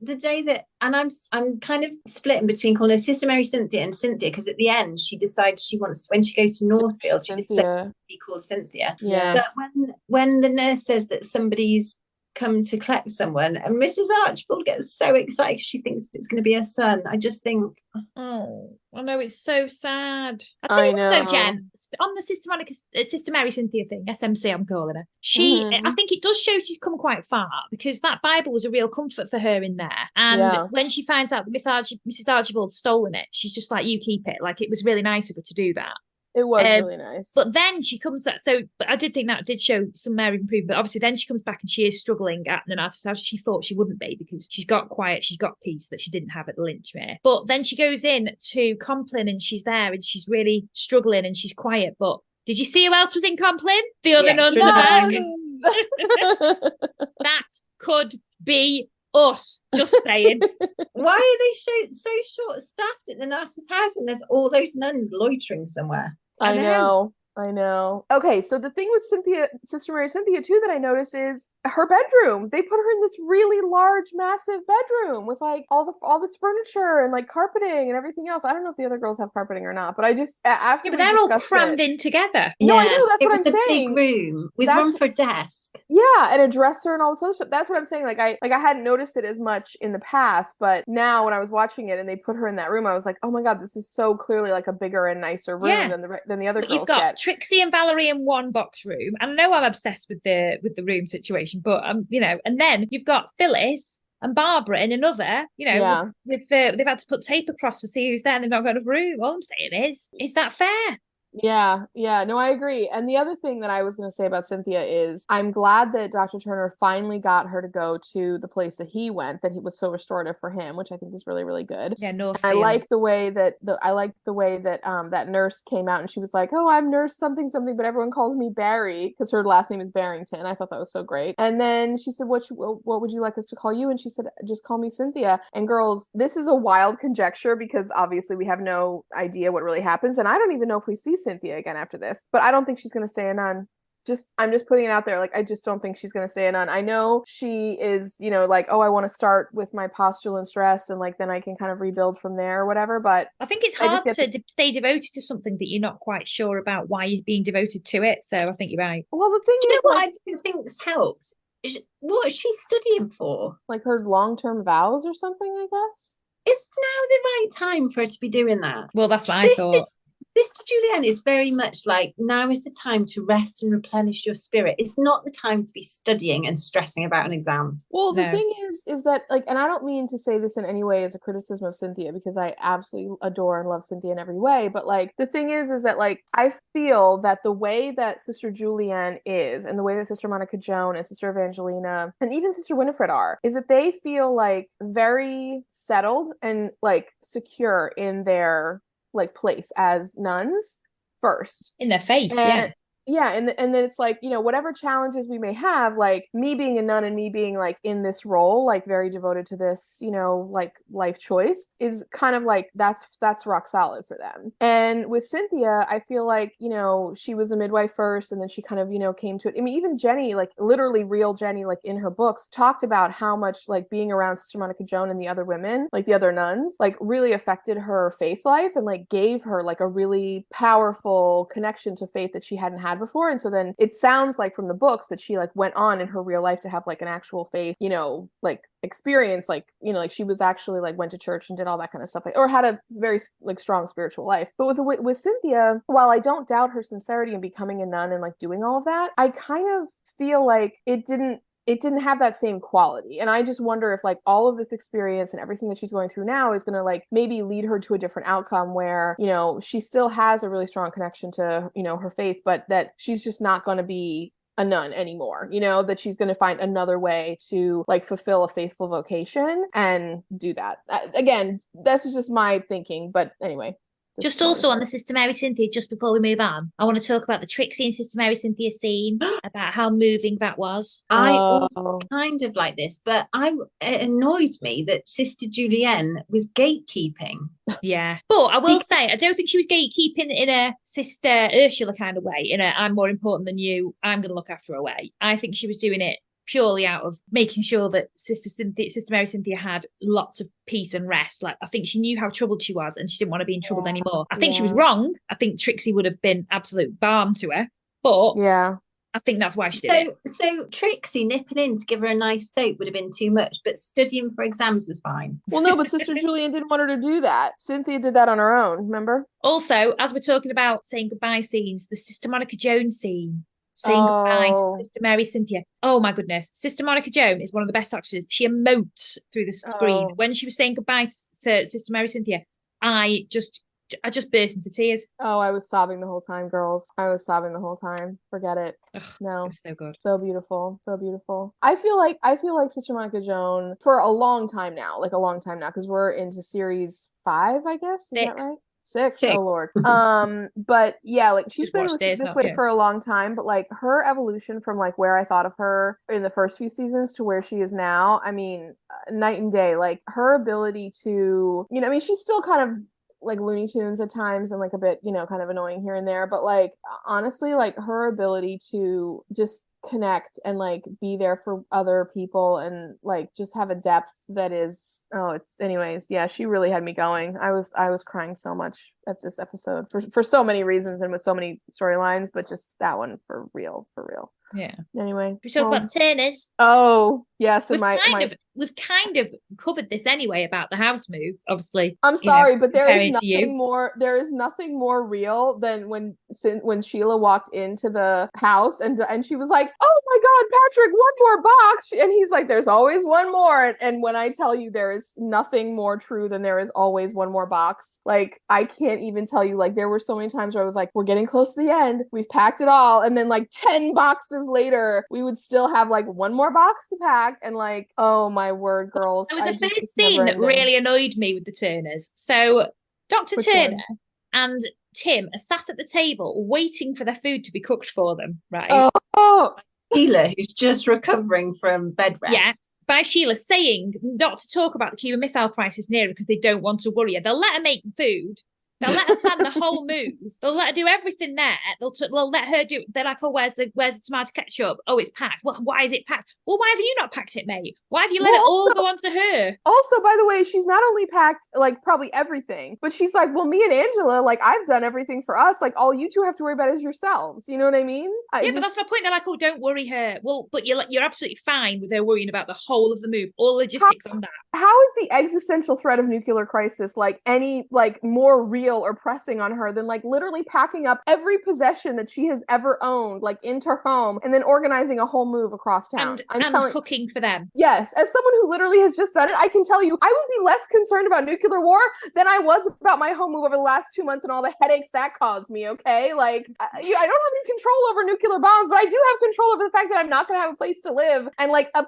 the day that and I'm kind of splitting between calling her Sister Mary Cynthia and Cynthia, because at the end she decides she wants, when she goes to Northfield, she just says to be called Cynthia. Yeah. But when the nurse says that somebody's come to collect someone, and Mrs. Archibald gets so excited, she thinks it's going to be her son. I just think, oh, I know, it's so sad. I tell you what, though, Jen, on the Sister Mary Cynthia thing, SMC, I'm calling her. I think it does show she's come quite far, because that Bible was a real comfort for her in there. And when she finds out that Mrs. Archibald's stolen it, she's just like, you keep it. Like, it was really nice of her to do that. It was really nice. But then she comes back. But I did think that did show some Mary improvement. But obviously, then she comes back and she is struggling at Nadifa's house. She thought she wouldn't be, because she's got quiet, she's got peace that she didn't have at the Linchmere. But then she goes in to Compline and she's there and she's really struggling and she's quiet. But did you see who else was in Compline? The other nuns back. That could be us, just saying. Why are they so short-staffed at the nurse's house when there's all those nuns loitering somewhere? I know. Okay, so the thing with Sister Mary Cynthia too, that I noticed is her bedroom. They put her in this really large, massive bedroom with, like, all this furniture and, like, carpeting and everything else. I don't know if the other girls have carpeting or not, but I just after but they're all crammed in together. Yeah, no, I know, that's what I'm saying. Big room with room for a desk. Yeah, and a dresser and all this other stuff. That's what I'm saying. Like, I hadn't noticed it as much in the past, but now when I was watching it and they put her in that room, I was like, oh my God, this is so clearly like a bigger and nicer room than the other girls you've got get. Trixie and Valerie in one box room. And I know I'm obsessed with the room situation, but and then you've got Phyllis and Barbara in another, with they've had to put tape across to see who's there, and they've not got enough room. All I'm saying is that fair? Yeah, no, I agree. And the other thing that I was going to say about Cynthia is I'm glad that Dr. Turner finally got her to go to the place that he went, that he was so restorative for him, which I think is really, really good. Yeah, no. I like the way that that nurse came out and she was like, "Oh, I'm nurse something, but everyone calls me Barry," because her last name is Barrington. I thought that was so great. And then she said, "What would you like us to call you?" And she said, "Just call me Cynthia." And girls, this is a wild conjecture because obviously we have no idea what really happens, and I don't even know if we see Cynthia again after this, but I don't think she's going to stay a nun. I'm just putting it out there. Like, I just don't think she's going to stay a nun. I know she is, like, oh, I want to start with my postulant stress and, like, then I can kind of rebuild from there or whatever. But I think it's hard to stay devoted to something that you're not quite sure about why you're being devoted to it. So I think you're right. Well, the thing is, what I do think's helped? What is she studying for? Like her long-term vows or something, I guess. Is now the right time for her to be doing that? Well, that's what I thought. Sister Julienne is very much like, now is the time to rest and replenish your spirit. It's not the time to be studying and stressing about an exam. Well, the No. thing is that, like, and I don't mean to say this in any way as a criticism of Cynthia, because I absolutely adore and love Cynthia in every way, but like the thing is that like I feel that the way that Sister Julienne is, and the way that Sister Monica Joan and Sister Evangelina and even Sister Winifred are, is that they feel like very settled and like secure in their like place as nuns first. In their faith, And and then it's like, you know, whatever challenges we may have, like me being a nun and me being like in this role, like very devoted to this, you know, like life choice, is kind of like that's rock solid for them. And with Cynthia, I feel like, you know, she was a midwife first, and then she kind of, you know, came to it. I mean, even Jenny, like literally real Jenny, like in her books, talked about how much like being around Sister Monica Joan and the other women, like the other nuns, like really affected her faith life and like gave her like a really powerful connection to faith that she hadn't had before. And so then it sounds like from the books that she like went on in her real life to have like an actual faith, you know, like experience, like, you know, like she was actually like went to church and did all that kind of stuff, like, or had a very like strong spiritual life. But with Cynthia, while I don't doubt her sincerity in becoming a nun and like doing all of that, I kind of feel like it didn't have that same quality. And I just wonder if like all of this experience and everything that she's going through now is going to like maybe lead her to a different outcome where, you know, she still has a really strong connection to, you know, her faith, but that she's just not going to be a nun anymore, you know, that she's going to find another way to like fulfill a faithful vocation and do that. Again, that's just my thinking, but anyway. Just also on the Sister Mary Cynthia, just before we move on, I want to talk about the Trixie and Sister Mary Cynthia scene, about how moving that was. I also kind of like this, but it annoyed me that Sister Julienne was gatekeeping. Yeah. But I will say, I don't think she was gatekeeping in a Sister Ursula kind of way, in a I'm more important than you, I'm going to look after her way. I think she was doing it purely out of making sure that Sister Mary Cynthia had lots of peace and rest. Like, I think she knew how troubled she was and she didn't want to be in trouble anymore. I think she was wrong. I think Trixie would have been absolute balm to her, but I think that's why she did it. So Trixie nipping in to give her a nice soap would have been too much, but studying for exams was fine. Well, no, but Sister Julienne didn't want her to do that. Cynthia did that on her own, remember? Also, as we're talking about saying goodbye scenes, the Sister Monica Joan scene, saying goodbye to Sister Mary Cynthia. Oh my goodness. Sister Monica Joan is one of the best actresses. She emotes through the screen. When she was saying goodbye to Sister Mary Cynthia, I just burst into tears. Oh, I was sobbing the whole time, girls. I was sobbing the whole time. Forget it. Ugh, no. It was so good. So beautiful. So beautiful. I feel like Sister Monica Joan for a long time now, because we're into series 5, I guess. Is that right? 6. Oh Lord. But yeah, like she's been this way for a long time, but like her evolution from like where I thought of her in the first few seasons to where she is now, I mean, night and day. Like her ability to, you know, I mean, she's still kind of like Looney Tunes at times and like a bit, you know, kind of annoying here and there, but like honestly, like her ability to just connect and like be there for other people and like just have a depth that is anyways, yeah, she really had me going. I was crying so much at this episode for so many reasons and with so many storylines, but just that one for real. Yeah. Anyway, we talk about the Turners. Oh yes, we've kind of covered this anyway about the house move. Obviously, I'm sorry, but there is nothing more. There is nothing more real than when Sheila walked into the house and she was like, "Oh my God, Patrick, one more box," and he's like, "There's always one more." And when I tell you, there is nothing more true than there is always one more box. Like I can't even tell you. Like there were so many times where I was like, "We're getting close to the end. We've packed it all," and then like 10 boxes later, we would still have like one more box to pack, and like, oh my word, girls. There was a first scene that really annoyed me with the Turners. So Dr. Turner and Tim are sat at the table waiting for their food to be cooked for them, right? Oh, Sheila, who's just recovering from bed rest. Yeah, by Sheila saying not to talk about the Cuban Missile Crisis near her because they don't want to worry her. They'll let her make food. They'll let her plan the whole move. They'll let her do everything there. They'll let her do. They're like, "Oh, where's the tomato ketchup? Oh, it's packed. Well, why is it packed? Well, why have you not packed it, mate? Why have you let it all go on to her?" Also, by the way, she's not only packed like probably everything, but she's like, "Well, me and Angela, like I've done everything for us. Like all you two have to worry about is yourselves." You know what I mean? But that's my point. They're like, "Oh, don't worry her." Well, but you're absolutely fine with her worrying about the whole of the move, all logistics on that. How is the existential threat of nuclear crisis like any like more real real or pressing on her than like literally packing up every possession that she has ever owned, like into her home, and then organizing a whole move across town. And cooking for them. Yes, as someone who literally has just done it, I can tell you, I would be less concerned about nuclear war than I was about my home move over the last 2 months and all the headaches that caused me, okay? Like, I don't have any control over nuclear bombs, but I do have control over the fact that I'm not going to have a place to live and like a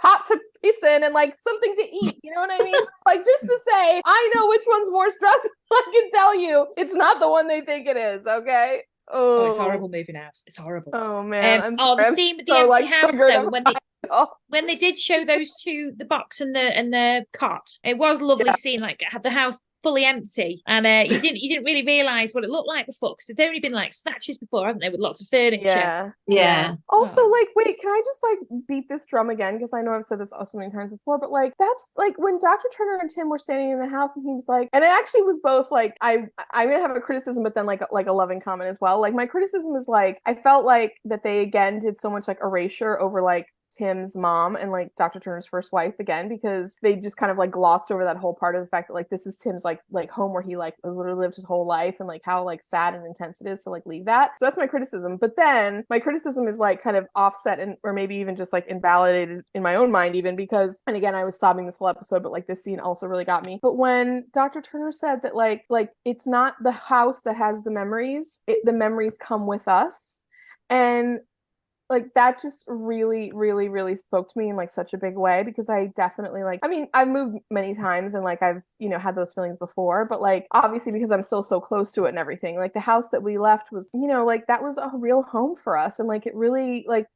pot to piss in and like something to eat, you know what I mean? Like, just to say, I know which one's more stressful. I can tell you, it's not the one they think it is, okay? Oh, it's horrible moving house. It's horrible. Oh man. The scene with the empty house though, when they did show those two, the box and the cot, it was lovely seeing like had the house fully empty, and you didn't really realize what it looked like before, because there'd only been like snatches before, haven't they, with lots of furniture. Yeah. Also, like, wait, can I just like beat this drum again, because I know I've said this so many times before, but like that's like when Dr. Turner and Tim were standing in the house, and he was like, and it actually was both like, I'm gonna have a criticism but then like a loving comment as well. Like, my criticism is like, I felt like that they again did so much like erasure over like Tim's mom and like Dr. Turner's first wife again, because they just kind of like glossed over that whole part of the fact that like this is Tim's like home where he like has literally lived his whole life, and like how like sad and intense it is to like leave that. So that's my criticism. But then my criticism is like kind of offset and or maybe even just like invalidated in my own mind, even because, and again, I was sobbing this whole episode, but like this scene also really got me. But when Dr. Turner said that like it's not the house that has the memories, the memories come with us, and like that just really, really, really spoke to me in like such a big way, because I definitely like, I mean, I've moved many times and like I've, had those feelings before, but like obviously because I'm still so close to it and everything, like the house that we left was, like that was a real home for us. And like it really like,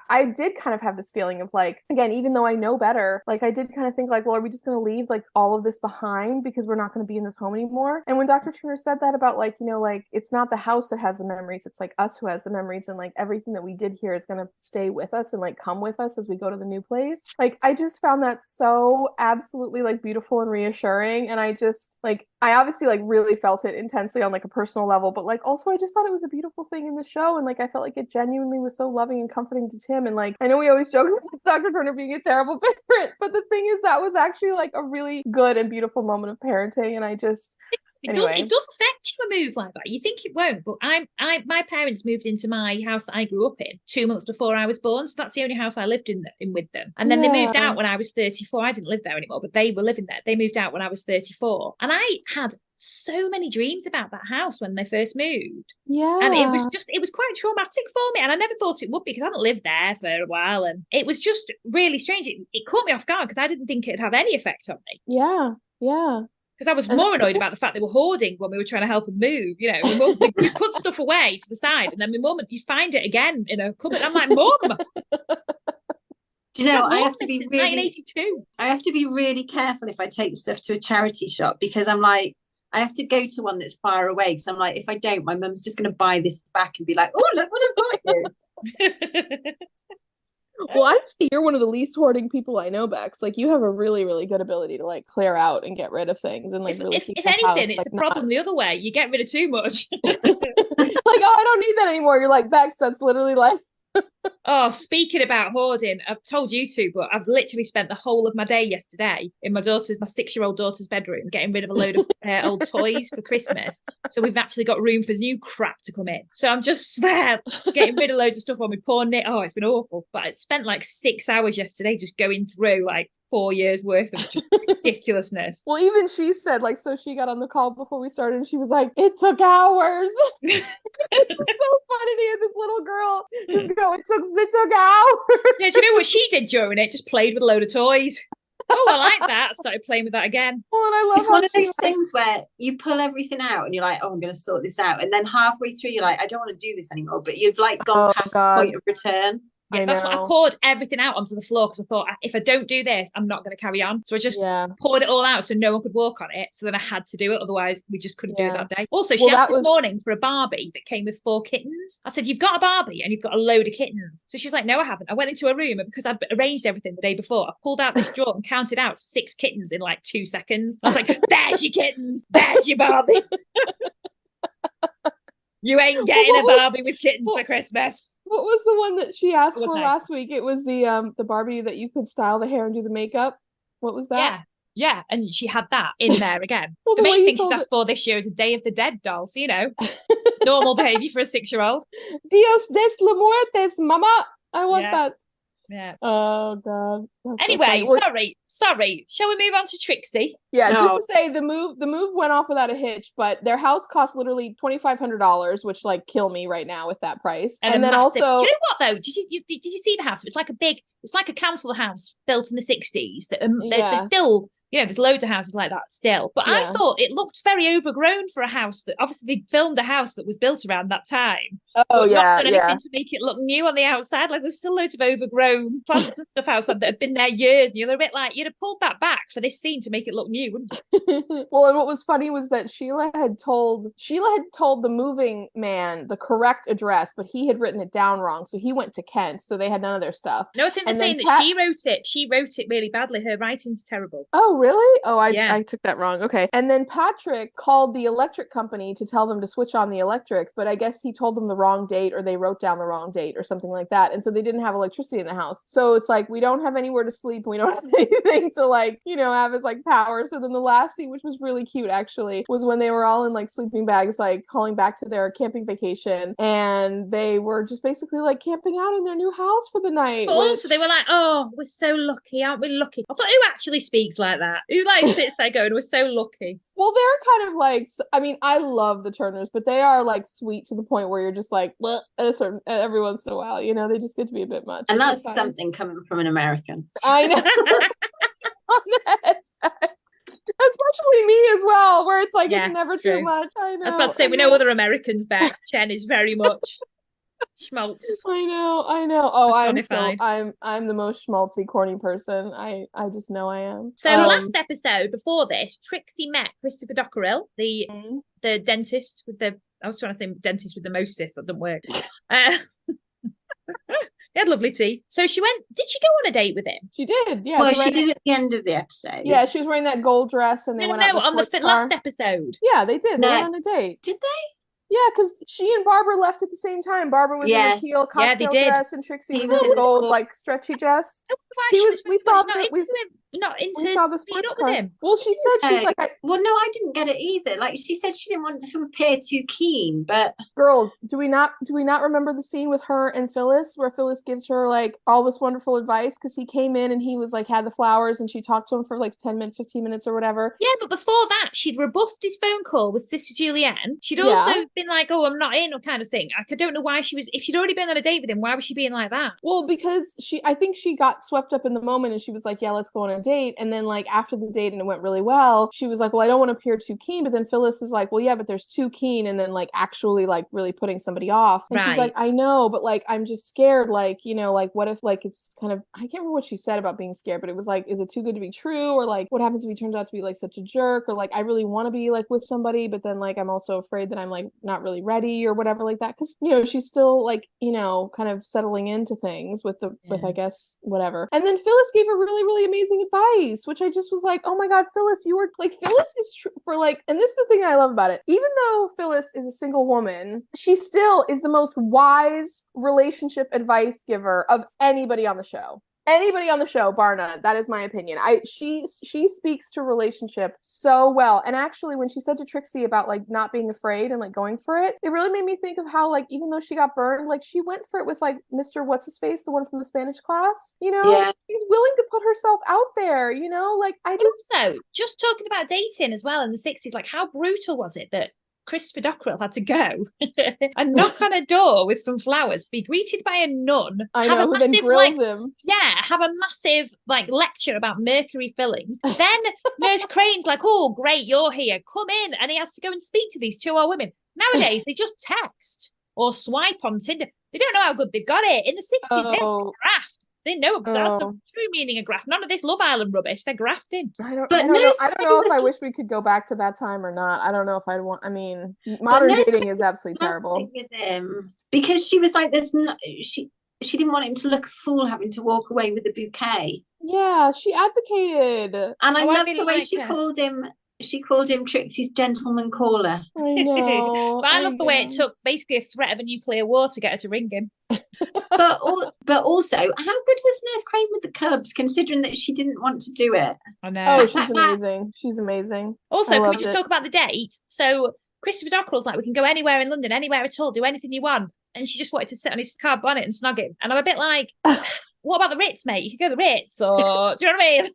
I did kind of have this feeling of like, again, even though I know better, like I did kind of think like, well, are we just going to leave like all of this behind because we're not going to be in this home anymore? And when Dr. Turner said that about like, like it's not the house that has the memories, it's like us who has the memories, and like everything that we did here is going to stay with us and like come with us as we go to the new place. Like I just found that so absolutely like beautiful and reassuring, and I just like, I obviously like really felt it intensely on like a personal level, but like also I just thought it was a beautiful thing in the show, and like I felt like it genuinely was so loving and comforting to Tim. And like I know we always joke about Dr. Turner being a terrible parent, but the thing is that was actually like a really good and beautiful moment of parenting, and I just it does affect you a move like that. You think it won't, but my parents moved into my house that I grew up in 2 months before I was born, so that's the only house I lived in with them. And then they moved out when I was 34. I didn't live there anymore, but they were living there. They moved out when I was 34, and I had so many dreams about that house when they first moved. And it was quite traumatic for me, and I never thought it would be, because I hadn't lived there for a while, and it was just really strange. It caught me off guard because I didn't think it'd have any effect on me. Because I was more annoyed about the fact they were hoarding when we were trying to help them move. We put stuff away to the side, and then the moment you find it again in a cupboard, I'm like, Mum. Do you know, I have to be 1982. I have to be really careful if I take stuff to a charity shop, because I'm like, I have to go to one that's far away, because I'm like, if I don't, my mum's just going to buy this back and be like, oh, look what I've got here. Well, I'd say you're one of the least hoarding people I know, Bex. Like, you have a really, really good ability to like clear out and get rid of things, and like really if anything, it's a problem the other way. You get rid of too much. Like, oh, I don't need that anymore. You're like, Bex, that's literally like. Oh, speaking about hoarding, I've told you to, but I've literally spent the whole of my day yesterday in my 6-year-old daughter's bedroom getting rid of a load of old toys for Christmas. So we've actually got room for new crap to come in. So I'm just there getting rid of loads of stuff on my poor knit. Oh, it's been awful. But I spent like 6 hours yesterday just going through like 4 years worth of just ridiculousness. Well, even she said, like, so she got on the call before we started, and she was like, it took hours. It's so funny to hear this little girl just go, it took hours. Yeah, do you know what she did during it? Just played with a load of toys. Oh, I like that. I started playing with that again. Oh, and I love it's one of those things where you pull everything out and you're like, oh, I'm going to sort this out. And then halfway through, you're like, I don't want to do this anymore. But you've like gone past the point of return. Yeah, that's what I poured everything out onto the floor, because I thought, if I don't do this, I'm not going to carry on. So I just poured it all out so no one could walk on it. So then I had to do it. Otherwise, we just couldn't do it that day. Also, she asked this morning for a Barbie that came with 4 kittens. I said, you've got a Barbie and you've got a load of kittens. So she's like, no, I haven't. I went into a room, and because I'd arranged everything the day before, I pulled out this drawer and counted out 6 kittens in like 2 seconds. I was like, there's your kittens. There's your Barbie. You ain't getting a Barbie with kittens for Christmas. What was the one that she asked for last week? It was the Barbie that you could style the hair and do the makeup. What was that? Yeah. Yeah, and she had that in there again. Well, the the way main you thing she's told asked for this year is a Day of the Dead doll. So, normal behavior for a 6-year-old. Dios des la muertes, mama. I want Yeah. that. Yeah. Oh God. That's so Anyway, funny. sorry. Shall we move on to Trixie? Yeah, No. just to say the move went off without a hitch, but their house cost literally $2,500, which like kill me right now with that price. And then massive, also, do you know what though? Did you see the house? It's like a council house built in the 60s. There's still, there's loads of houses like that still. But I thought it looked very overgrown for a house that obviously they filmed a house that was built around that time. Oh but yeah, not done anything to make it look new on the outside. Like there's still loads of overgrown plants and stuff outside that have been there years. And you're a bit like, you'd have pulled that back for this scene to make it look new, wouldn't you? Well, and what was funny was that Sheila had told the moving man the correct address, but he had written it down wrong. So he went to Kent. So they had none of their stuff. No, I think they're saying that she wrote it. She wrote it really badly. Her writing's terrible. Oh, really? Oh, I took that wrong. Okay. And then Patrick called the electric company to tell them to switch on the electrics, but I guess he told them the wrong date, or they wrote down the wrong date or something like that. And so they didn't have electricity in the house. So it's like, we don't have anywhere to sleep. We don't have anything to have as like power. So then the last scene, which was really cute actually, was when they were all in like sleeping bags, like calling back to their camping vacation. And they were just basically like camping out in their new house for the night. But also they were like, oh, we're so lucky, aren't we lucky? I thought, who actually speaks like that? Who like sits there going, we're so lucky? Well, they're kind of like, I mean, I love the Turners, but they are like sweet to the point where you're just like, well, every once in a while, they just get to be a bit much. And that's something coming from an American. I know. Especially me as well, where it's like, it's never too much. I know. I was about to say, we know other Americans, Bex. Jen is very much schmaltz. I know. Oh, I'm the most schmaltzy, corny person. I just know I am. So last episode before this, Trixie met Christopher Dockerill, the dentist with the, I was trying to say dentist with the mostest, that didn't work. They had lovely tea. So did she go on a date with him? She did, yeah. Well, she did at the end of the episode. Yeah, she was wearing that gold dress and they went out on the last episode. Yeah, they did. They went on a date. Did they? Yeah, because she and Barbara left at the same time. Barbara was in a teal cocktail dress, and Trixie was in a gold, like stretchy dress. We saw the sports car. Well, she said she's like, well, no, I didn't get it either. Like she said, she didn't want to appear too keen. But girls, do we not remember the scene with her and Phyllis, where Phyllis gives her like all this wonderful advice because he came in and he was like had the flowers and she talked to him for like 10 minutes, 15 minutes or whatever. Yeah, but before that, she'd rebuffed his phone call with Sister Julienne. She'd also been like, oh, I'm not in, or kind of thing. I don't know why if she'd already been on a date with him, why was she being like that? Well, because I think she got swept up in the moment and she was like, yeah, let's go on a date. And then like after the date and it went really well, she was like, well, I don't want to appear too keen. But then Phyllis is like, well, yeah, but there's too keen, and then like actually like really putting somebody off. And she's like, I know, but like I'm just scared, like, like what if like it's kind of, I can't remember what she said about being scared, but it was like, is it too good to be true? Or like what happens if he turns out to be like such a jerk? Or like I really want to be like with somebody, but then like I'm also afraid that I'm like not really ready or whatever like that, because she's still like kind of settling into things with I guess whatever. And then Phyllis gave her really, really amazing advice, which I just was like, oh my god, Phyllis, you were like, Phyllis is for like, and this is the thing I love about it, even though Phyllis is a single woman, she still is the most wise relationship advice giver of anybody on the show. Bar none. That is my opinion. She speaks to relationship so well. And actually, when she said to Trixie about like not being afraid and like going for it, it really made me think of how like even though she got burned, like she went for it with like Mr. What's his face, the one from the Spanish class. She's willing to put herself out there. Like I just talking about dating as well in the 60s. Like how brutal was it that Christopher Dockerill had to go and knock on a door with some flowers, be greeted by a nun, who then grills him. Yeah, have a massive like lecture about mercury fillings. Then Nurse Crane's like, oh, great, you're here, come in. And he has to go and speak to these two old women. Nowadays, they just text or swipe on Tinder. They don't know how good they've got it. In the 60s, they had to graft. They know that's the true meaning of graft. None of this Love Island rubbish. They're grafting. I don't know if I wish we could go back to that time or not. I don't know if I'd want. I mean, modern dating is absolutely terrible. With him, because she was like, "There's no." She didn't want him to look a fool having to walk away with a bouquet. Yeah, she advocated, and I loved the way she called him She called him Trixie's gentleman caller. I know. But I love the way it took basically a threat of a nuclear war to get her to ring him. But also, how good was Nurse Crane with the cubs, considering that she didn't want to do it? I know. Oh, she's amazing. She's amazing. Also, can we just talk about the date? So Christopher Dockerill's like, we can go anywhere in London, anywhere at all, do anything you want. And she just wanted to sit on his car bonnet and snog him. And I'm a bit like, what about the Ritz, mate? You could go to the Ritz, or do you know what I mean?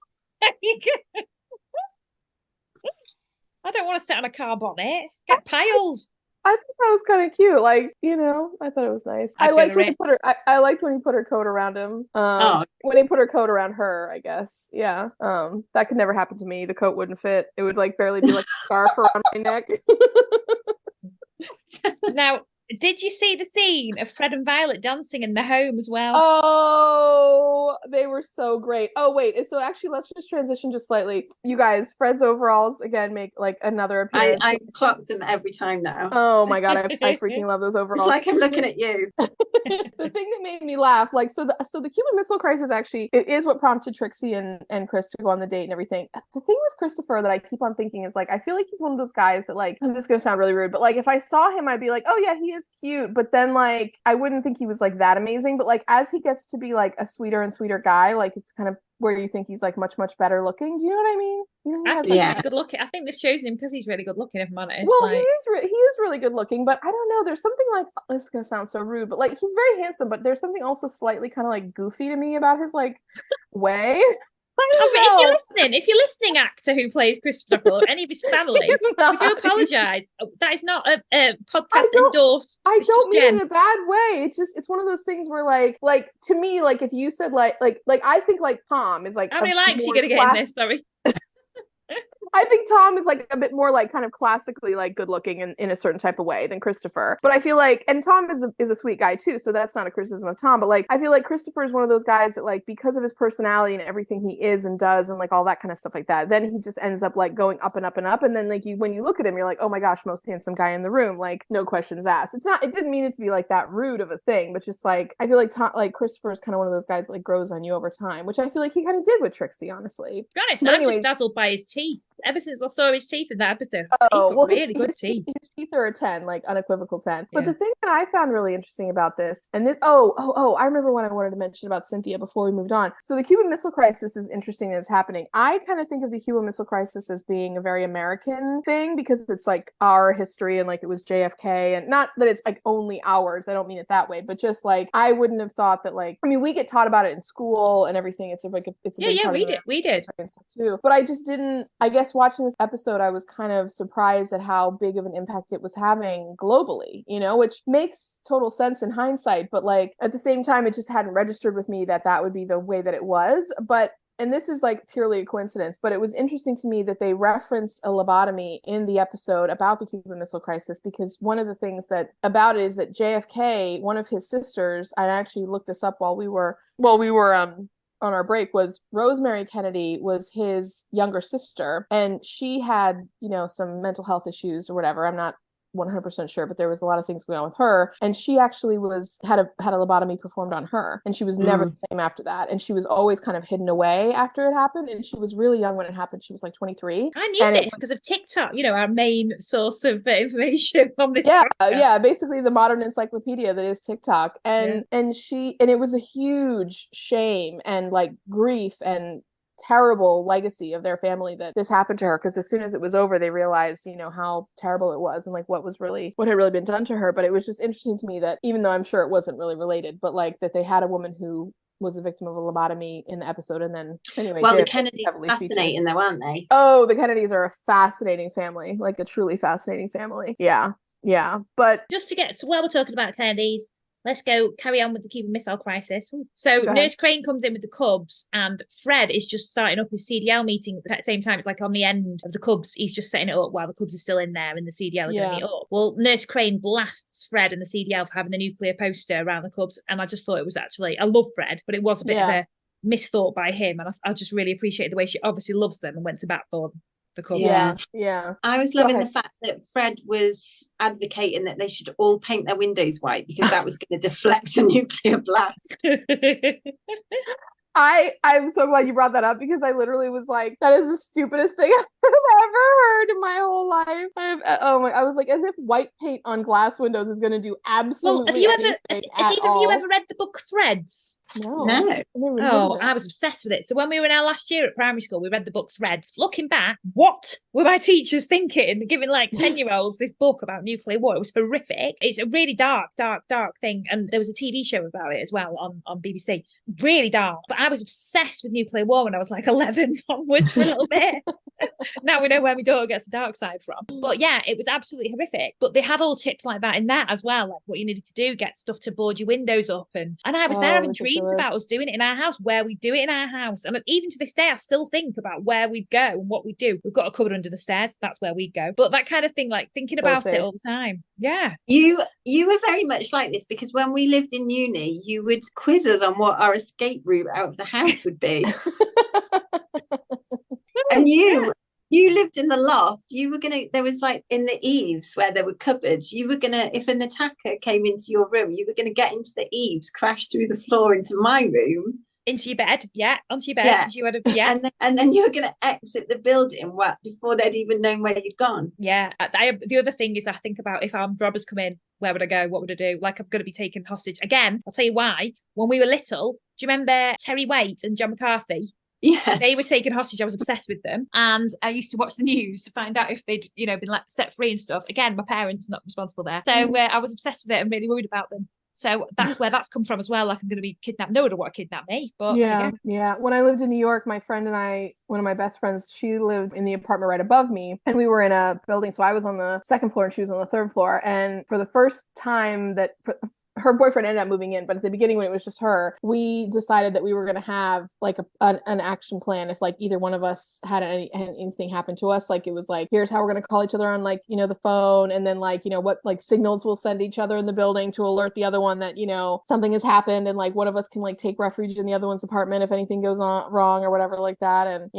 I don't want to sit on a car bonnet. Get piles. I think that was kind of cute. Like, you know, I thought it was nice. I liked when he put her. I liked when he put her coat around him. When he put her coat around her, I guess. Yeah. That could never happen to me. The coat wouldn't fit. It would like barely be like a scarf around my neck. Now, did you see the scene of Fred and Violet dancing in their home as well? Oh, they were so great. Oh, wait. So actually, let's just transition just slightly. You guys, Fred's overalls, again, make like another appearance. I clock them every time now. Oh my God, I freaking love those overalls. It's like I'm looking at you. The thing that made me laugh, like, so the Cuban Missile Crisis actually, it is what prompted Trixie and Chris to go on the date and everything. The thing with Christopher that I keep on thinking is like, I feel like he's one of those guys that like, this is going to sound really rude, but like if I saw him, I'd be like, oh yeah, he is cute. But then like, I wouldn't think he was like that amazing. But like, as he gets to be like a sweeter and sweeter guy, like it's kind of where you think he's like much, much better looking. Do you know what I mean? You know, I think he's really good looking. I think they've chosen him because he's really good looking, if I'm honest. Well, he is really good looking, but I don't know. There's something like, this is gonna sound so rude, but like he's very handsome, but there's something also slightly kind of like goofy to me about his like way. If you're listening, actor who plays Christopher Dockerill or any of his family, we do apologise. That is not a podcast endorsed. I don't mean it in a bad way. It's one of those things where like to me, like if you said like I think like Tom is like, how many likes are you gonna get in this? Sorry. I think Tom is like a bit more like kind of classically like good looking in a certain type of way than Christopher. But I feel like, and Tom is a sweet guy too, so that's not a criticism of Tom, but like I feel like Christopher is one of those guys that like because of his personality and everything he is and does and like all that kind of stuff like that, then he just ends up like going up and up and up, and then like when you look at him, you're like, oh my gosh, most handsome guy in the room, like no questions asked. It didn't mean it to be like that rude of a thing, but just like I feel like Christopher is kind of one of those guys that like grows on you over time, which I feel like he kind of did with Trixie, honestly. To be honest, I'm just dazzled by his teeth. Ever since I saw his teeth in that episode, really good teeth. His teeth are a 10, like unequivocal 10. But the thing that I found really interesting about this, and this, I remember what I wanted to mention about Cynthia before we moved on. So the Cuban Missile Crisis is interesting that it's happening. I kind of think of the Cuban Missile Crisis as being a very American thing because it's like our history and like it was JFK, and not that it's like only ours. I don't mean it that way, but just like I wouldn't have thought that like, I mean, we get taught about it in school and everything. It's a big part we did too. But I just didn't. I guess watching this episode, I was kind of surprised at how big of an impact it was having globally, you know, which makes total sense in hindsight. But like at the same time, it just hadn't registered with me that would be the way that it was. But and this is like purely a coincidence, but it was interesting to me that they referenced a lobotomy in the episode about the Cuban Missile Crisis, because one of the things that about it is that JFK, one of his sisters, I actually looked this up while we were on our break, was Rosemary Kennedy was his younger sister, and she had, you know, some mental health issues or whatever. I'm not 100% sure, but there was a lot of things going on with her, and she actually had a lobotomy performed on her, and she was never the same after that, and she was always kind of hidden away after it happened, and she was really young when it happened. She was like 23. I knew this because of TikTok, you know, our main source of information on this. Yeah, basically the modern encyclopedia that is TikTok, and it was a huge shame and like grief and terrible legacy of their family that this happened to her, because as soon as it was over, they realized, you know, how terrible it was and like what had really been done to her. But it was just interesting to me that, even though I'm sure it wasn't really related, but like that they had a woman who was a victim of a lobotomy in the episode. And then anyway, well, the Kennedys are fascinating though, aren't they? Oh, the Kennedys are a fascinating family, like a truly fascinating family. Yeah. But just to get, so while we're talking about Kennedys, let's go carry on with the Cuban Missile Crisis. So Nurse Crane comes in with the Cubs, and Fred is just starting up his CDL meeting at the same time. It's like on the end of the Cubs. He's just setting it up while the Cubs are still in there and the CDL are going to meet up. Well, Nurse Crane blasts Fred and the CDL for having a nuclear poster around the Cubs. And I just thought it was actually, I love Fred, but it was a bit of a misthought by him. And I just really appreciate the way she obviously loves them and went to bat for them. Yeah. I was loving the fact that Fred was advocating that they should all paint their windows white because that was going to deflect a nuclear blast. I'm so glad you brought that up because I literally was like, that is the stupidest thing I've ever heard in my whole life. I was like, as if white paint on glass windows is going to do absolutely anything has at either of you all. ever read the book Threads? No. Oh, I was obsessed with it. So when we were in our last year at primary school, we read the book Threads. Looking back, what were my teachers thinking? Giving like 10-year-olds this book about nuclear war. It was horrific. It's a really dark thing. And there was a TV show about it as well on BBC. Really dark. But I was obsessed with nuclear war when I was like 11 onwards for a little bit. Now we know where my daughter gets the dark side from. But yeah, it was absolutely horrific. But they had all tips like that in that as well, like what you needed to do, get stuff to board your windows up. And I was there having dreams about us doing it in our house, where we do it in our house. And even to this day, I still think about where we'd go and what we'd do. We've got a cupboard under the stairs. That's where we'd go. But that kind of thing, like thinking about it all the time. Yeah. You were very much like this because when we lived in uni, you would quiz us on what our escape route out of the house would be. And you lived in the loft. There was like in the eaves where there were cupboards. You were gonna, if an attacker came into your room, you were gonna get into the eaves, crash through the floor into my room. Into your bed, onto your bed. Yeah. You had and then you were going to exit the building before they'd even known where you'd gone. Yeah, the other thing is I think about if armed robbers come in, where would I go? What would I do? Like I'm going to be taken hostage again. I'll tell you why. When we were little, do you remember Terry Waite and John McCarthy? Yes. They were taken hostage. I was obsessed with them, and I used to watch the news to find out if they'd been like set free and stuff. Again, my parents not responsible there, so I was obsessed with it and really worried about them. So that's where that's come from as well. Like I'm going to be kidnapped. No one would want to kidnap me. But yeah. When I lived in New York, my friend and I, one of my best friends, she lived in the apartment right above me, and we were in a building. So I was on the second floor and she was on the third floor. And for the first time her boyfriend ended up moving in, but at the beginning when it was just her, we decided that we were going to have like an action plan if like either one of us had anything happen to us. Like it was like, here's how we're going to call each other on like, the phone, and then like, what like signals we'll send each other in the building to alert the other one that, something has happened, and like one of us can like take refuge in the other one's apartment if anything goes on wrong or whatever like that. And,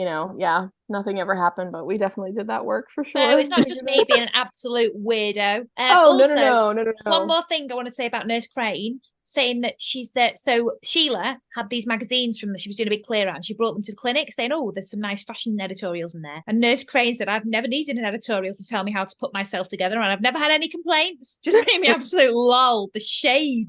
nothing ever happened, but we definitely did that work for sure. So it's not just me being an absolute weirdo. Also, no. One more thing I want to say about Nurse Crane, saying that so Sheila had these magazines she was doing a big clear out, and she brought them to the clinic saying, oh, there's some nice fashion editorials in there. And Nurse Crane said, I've never needed an editorial to tell me how to put myself together, and I've never had any complaints. Just made me absolute lol. The shade.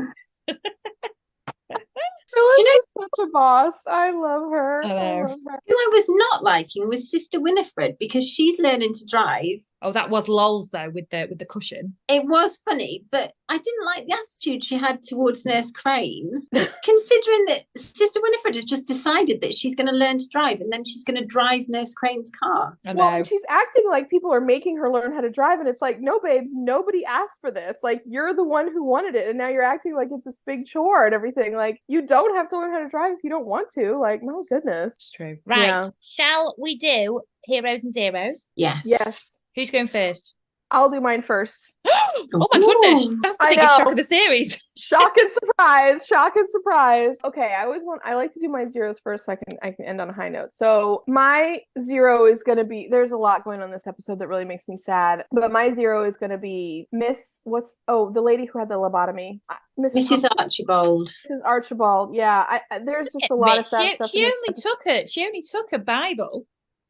She's such a boss. I love her. Who I was not liking was Sister Winifred, because she's learning to drive. Oh, that was lols though, with the cushion. It was funny, but I didn't like the attitude she had towards Nurse Crane, considering that Sister Winifred has just decided that she's going to learn to drive, and then she's going to drive Nurse Crane's car. Well, she's acting like people are making her learn how to drive, and it's like, no, babes, nobody asked for this. Like, you're the one who wanted it, and now you're acting like it's this big chore and everything. Like, you don't have to learn how to drive if you don't want to. Like, my goodness. It's true. Right. Yeah. Shall we do heroes and zeros? Yes. Who's going first? I'll do mine first. Oh my goodness. That's the biggest shock of the series. Shock and surprise. Okay, I like to do my zeros first so I can end on a high note. So my zero is going to be, there's a lot going on this episode that really makes me sad, but my zero is going to be the lady who had the lobotomy. Mrs. Archibald. Mrs. Archibald, yeah. There's just a lot of sad stuff. She only took a Bible.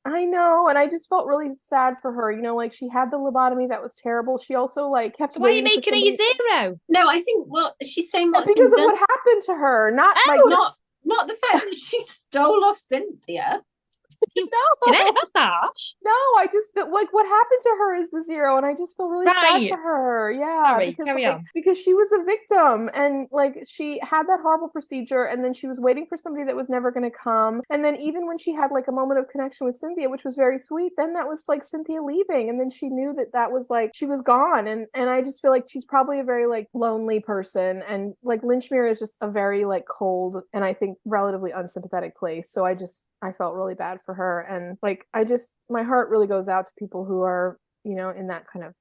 I know, and I just felt really sad for her. Like she had the lobotomy, that was terrible. She also like kept. Why are you making it your zero? No, I think she's saying what's because of what happened to her, not not the fact that she stole off Cynthia. No, that's harsh. No, I just like what happened to her is the zero, and I just feel really sad for her. Yeah, Sorry, carry on. Because she was a victim, and like she had that horrible procedure, and then she was waiting for somebody that was never going to come, and then even when she had like a moment of connection with Cynthia, which was very sweet, then that was like Cynthia leaving, and then she knew that was like she was gone, and I just feel like she's probably a very like lonely person, and like Linchmere is just a very like cold and I think relatively unsympathetic place. So I felt really bad for her, and like my heart really goes out to people who are in that kind of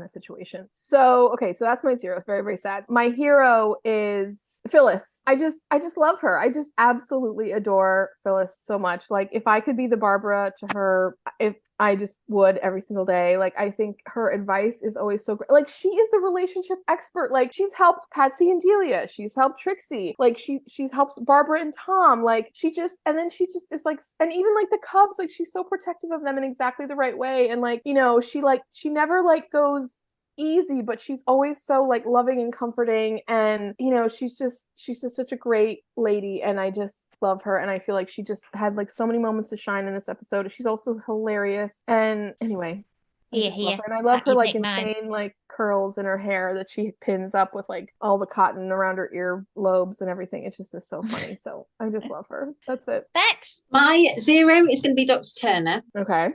situation. So that's my zero. It's very, very sad. My hero is Phyllis. I just love her. I just absolutely adore Phyllis so much. Like if I could be the Barbara to her, if I just would every single day. Like, I think her advice is always so great. Like, she is the relationship expert. Like, she's helped Patsy and Delia. She's helped Trixie. Like, she's helped Barbara and Tom. Like, she just is like, and even like the Cubs, like, she's so protective of them in exactly the right way. And like, you know, she never like goes easy, but she's always so like loving and comforting, and you know, she's just such a great lady, and I just love her, and I feel like she just had like so many moments to shine in this episode. She's also hilarious, and anyway, I just love her. And I love her like insane like curls in her hair that she pins up with like all the cotton around her ear lobes and everything. It just is so funny. So I just love her. That's it. Bex. My 0 is going to be Dr. Turner. Okay.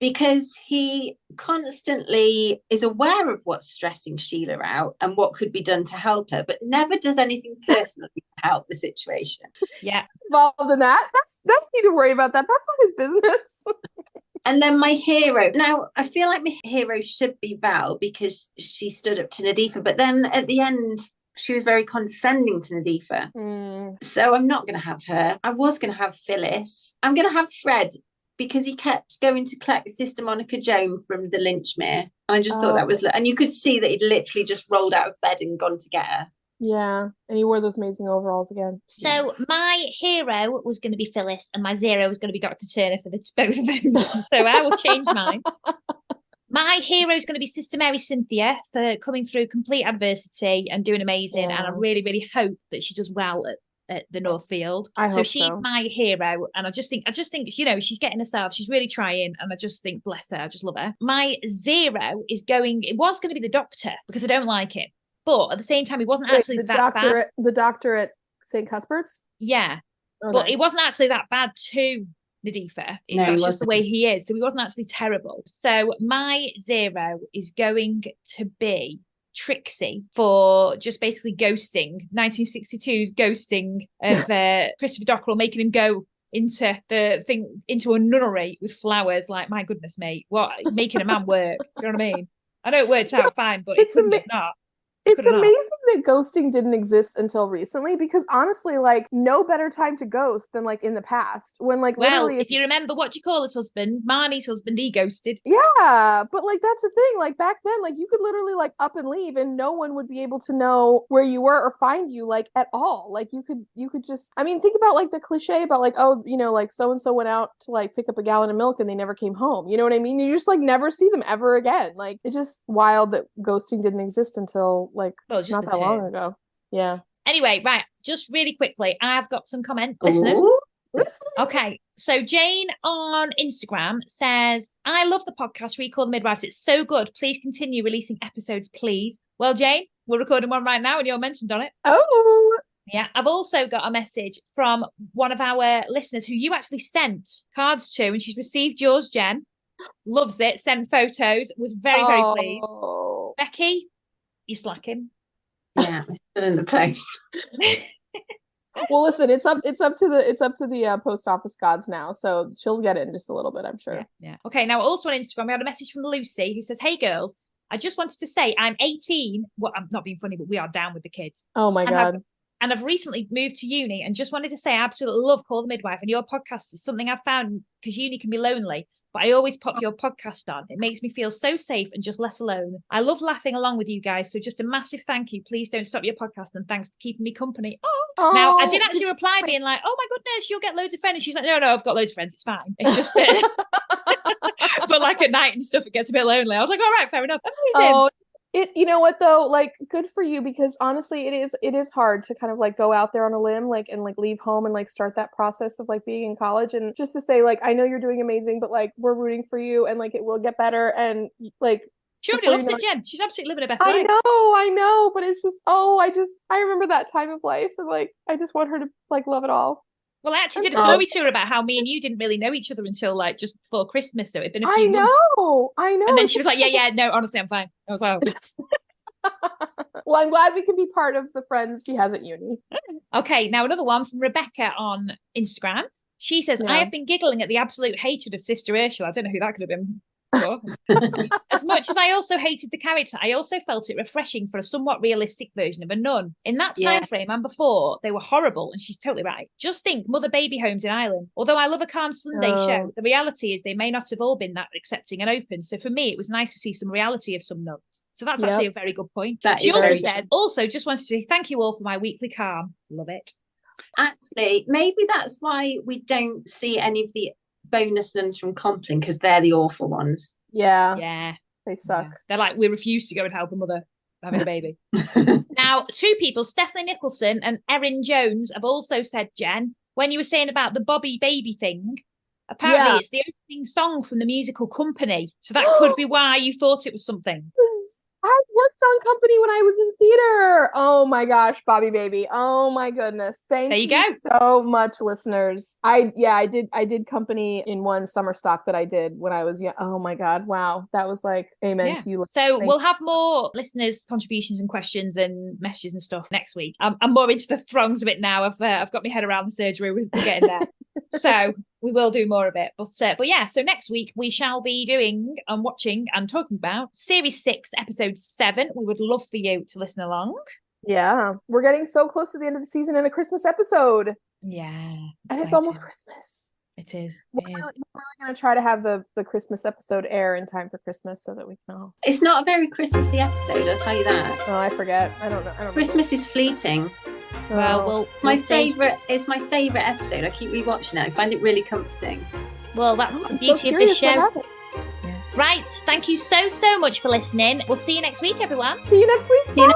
Because he constantly is aware of what's stressing Sheila out and what could be done to help her, but never does anything personally to help the situation. Yeah. Involved in that. That's need to worry about that. That's not his business. And then my hero. Now, I feel like my hero should be Val because she stood up to Nadifa, but then at the end, she was very condescending to Nadifa. So I'm not going to have her. I was going to have Phyllis. I'm going to have Fred, because he kept going to collect Sister Monica Joan from the Linchmere. And I just thought that was... And you could see that he'd literally just rolled out of bed and gone to get her. Yeah, and he wore those amazing overalls again. So my hero was going to be Phyllis, and my 0 was going to be Dr. Turner for both of those. So I will change mine. My hero is going to be Sister Mary Cynthia for coming through complete adversity and doing amazing. And I really, really hope that she does well at the Northfield. So she's my hero, and I just think you know, she's getting herself, she's really trying, and I just think bless her, I just love her. My 0 was going to be the Doctor, because I don't like him, but at the same time he wasn't actually that bad. The doctor at St. Cuthbert's, yeah. Okay. But it wasn't actually that bad to Nadifa. That's just the way he is, so he wasn't actually terrible. So my 0 is going to be Trixie for just basically ghosting, 1962's ghosting of Christopher Dockerill, making him go into a nunnery with flowers. Like, my goodness, mate, what, making a man work? You know what I mean? I know it worked out fine, but it couldn't have not. It's amazing that ghosting didn't exist until recently, because honestly, like, no better time to ghost than like in the past, when like, well, if you remember What Do You Call His husband, Marnie's husband, he ghosted. Yeah, but like, that's the thing, like back then, like, you could literally like up and leave and no one would be able to know where you were or find you like at all. Like, you could just, I mean, think about like the cliche about like, oh, you know, like so and so went out to like pick up a gallon of milk and they never came home, you know what I mean? You just like never see them ever again. Like, it's just wild that ghosting didn't exist until like not that long ago. Yeah. Anyway, right, just really quickly, I've got some comments, listeners. Okay, so Jane on Instagram says, I love the podcast Recall the Midwives. It's so good. Please continue releasing episodes, please. Well, Jane, we're recording one right now and you're mentioned on it. Oh. Yeah, I've also got a message from one of our listeners who you actually sent cards to, and she's received yours, Jen. Loves it. Sent photos. Was very, very pleased. Becky, you slacking. Yeah, I'm still in the post. Well, listen, it's up to the post office gods now, so she'll get it in just a little bit, I'm sure. Yeah. Okay. Now, also on Instagram, we had a message from Lucy who says, "Hey girls, I just wanted to say I'm 18. Well, I'm not being funny, but we are down with the kids. Oh my God. I've recently moved to uni, and just wanted to say I absolutely love Call the Midwife, and your podcast is something I've found, because uni can be lonely. But I always pop your podcast on. It makes me feel so safe and just less alone. I love laughing along with you guys. So just a massive thank you. Please don't stop your podcast, and thanks for keeping me company." Now, I did actually reply being like, "Oh my goodness, you'll get loads of friends." And she's like, no, I've got loads of friends. It's fine. It's just but like at night and stuff, it gets a bit lonely. I was like, all right, fair enough. Oh, you know what though? Like, good for you, because honestly, it is hard to kind of like go out there on a limb, like, and like leave home and like start that process of like being in college, and just to say like, I know you're doing amazing, but like, we're rooting for you, and like, it will get better, and like, she already loves it, Jen. She's absolutely living her best life. I know, but it's just, I remember that time of life, and like, I just want her to like love it all. Well, I actually did a story tour about how me and you didn't really know each other until like just before Christmas, so it'd been a few months. I know. And then she was like, yeah, no, honestly, I'm fine. I was like, oh. Well, I'm glad we can be part of the friends she has at uni. Okay, now another one from Rebecca on Instagram. She says, I have been giggling at the absolute hatred of Sister Ursula. I don't know who that could have been. Sure. As much as I also hated the character, I also felt it refreshing for a somewhat realistic version of a nun. In that time frame and before, they were horrible, and she's totally right. Just think mother baby homes in Ireland. Although I love a calm Sunday show, the reality is they may not have all been that accepting and open. So for me, it was nice to see some reality of some nuns. So that's actually a very good point. She also says, also just wanted to say thank you all for my weekly calm. Love it. Actually, maybe that's why we don't see any of the bonus nuns from Compline, because they're the awful ones. Yeah. They suck. Yeah. They're like, we refuse to go and help a mother having a baby. Now, two people, Stephanie Nicholson and Erin Jones, have also said, Jen, when you were saying about the Bobby baby thing, apparently it's the opening song from the musical Company. So that could be why you thought it was something. I worked on Company when I was in theater. Oh my gosh, Bobby Baby. Oh my goodness. Thank you so much, listeners. I did Company in one summer stock that I did when I was young. Oh my God. Wow. That was like amen to you. So we'll have more listeners' contributions and questions and messages and stuff next week. I'm more into the throngs of it now. I've got my head around the surgery. We're getting there. So we will do more of it. But yeah, so next week we shall be doing and watching and talking about Series 6, Episode 7. We would love for you to listen along. Yeah, we're getting so close to the end of the season and a Christmas episode. Yeah. And it's almost Christmas. It is. We're really going to try to have the Christmas episode air in time for Christmas so that we can all... It's not a very Christmassy episode, I'll tell you that. Oh, I forget. I don't know. Christmas is fleeting. Well, my favourite episode. I keep rewatching it. I find it really comforting. Well, that's the beauty of this show. Yeah. Right. Thank you so much for listening. We'll see you next week, everyone. See you next week.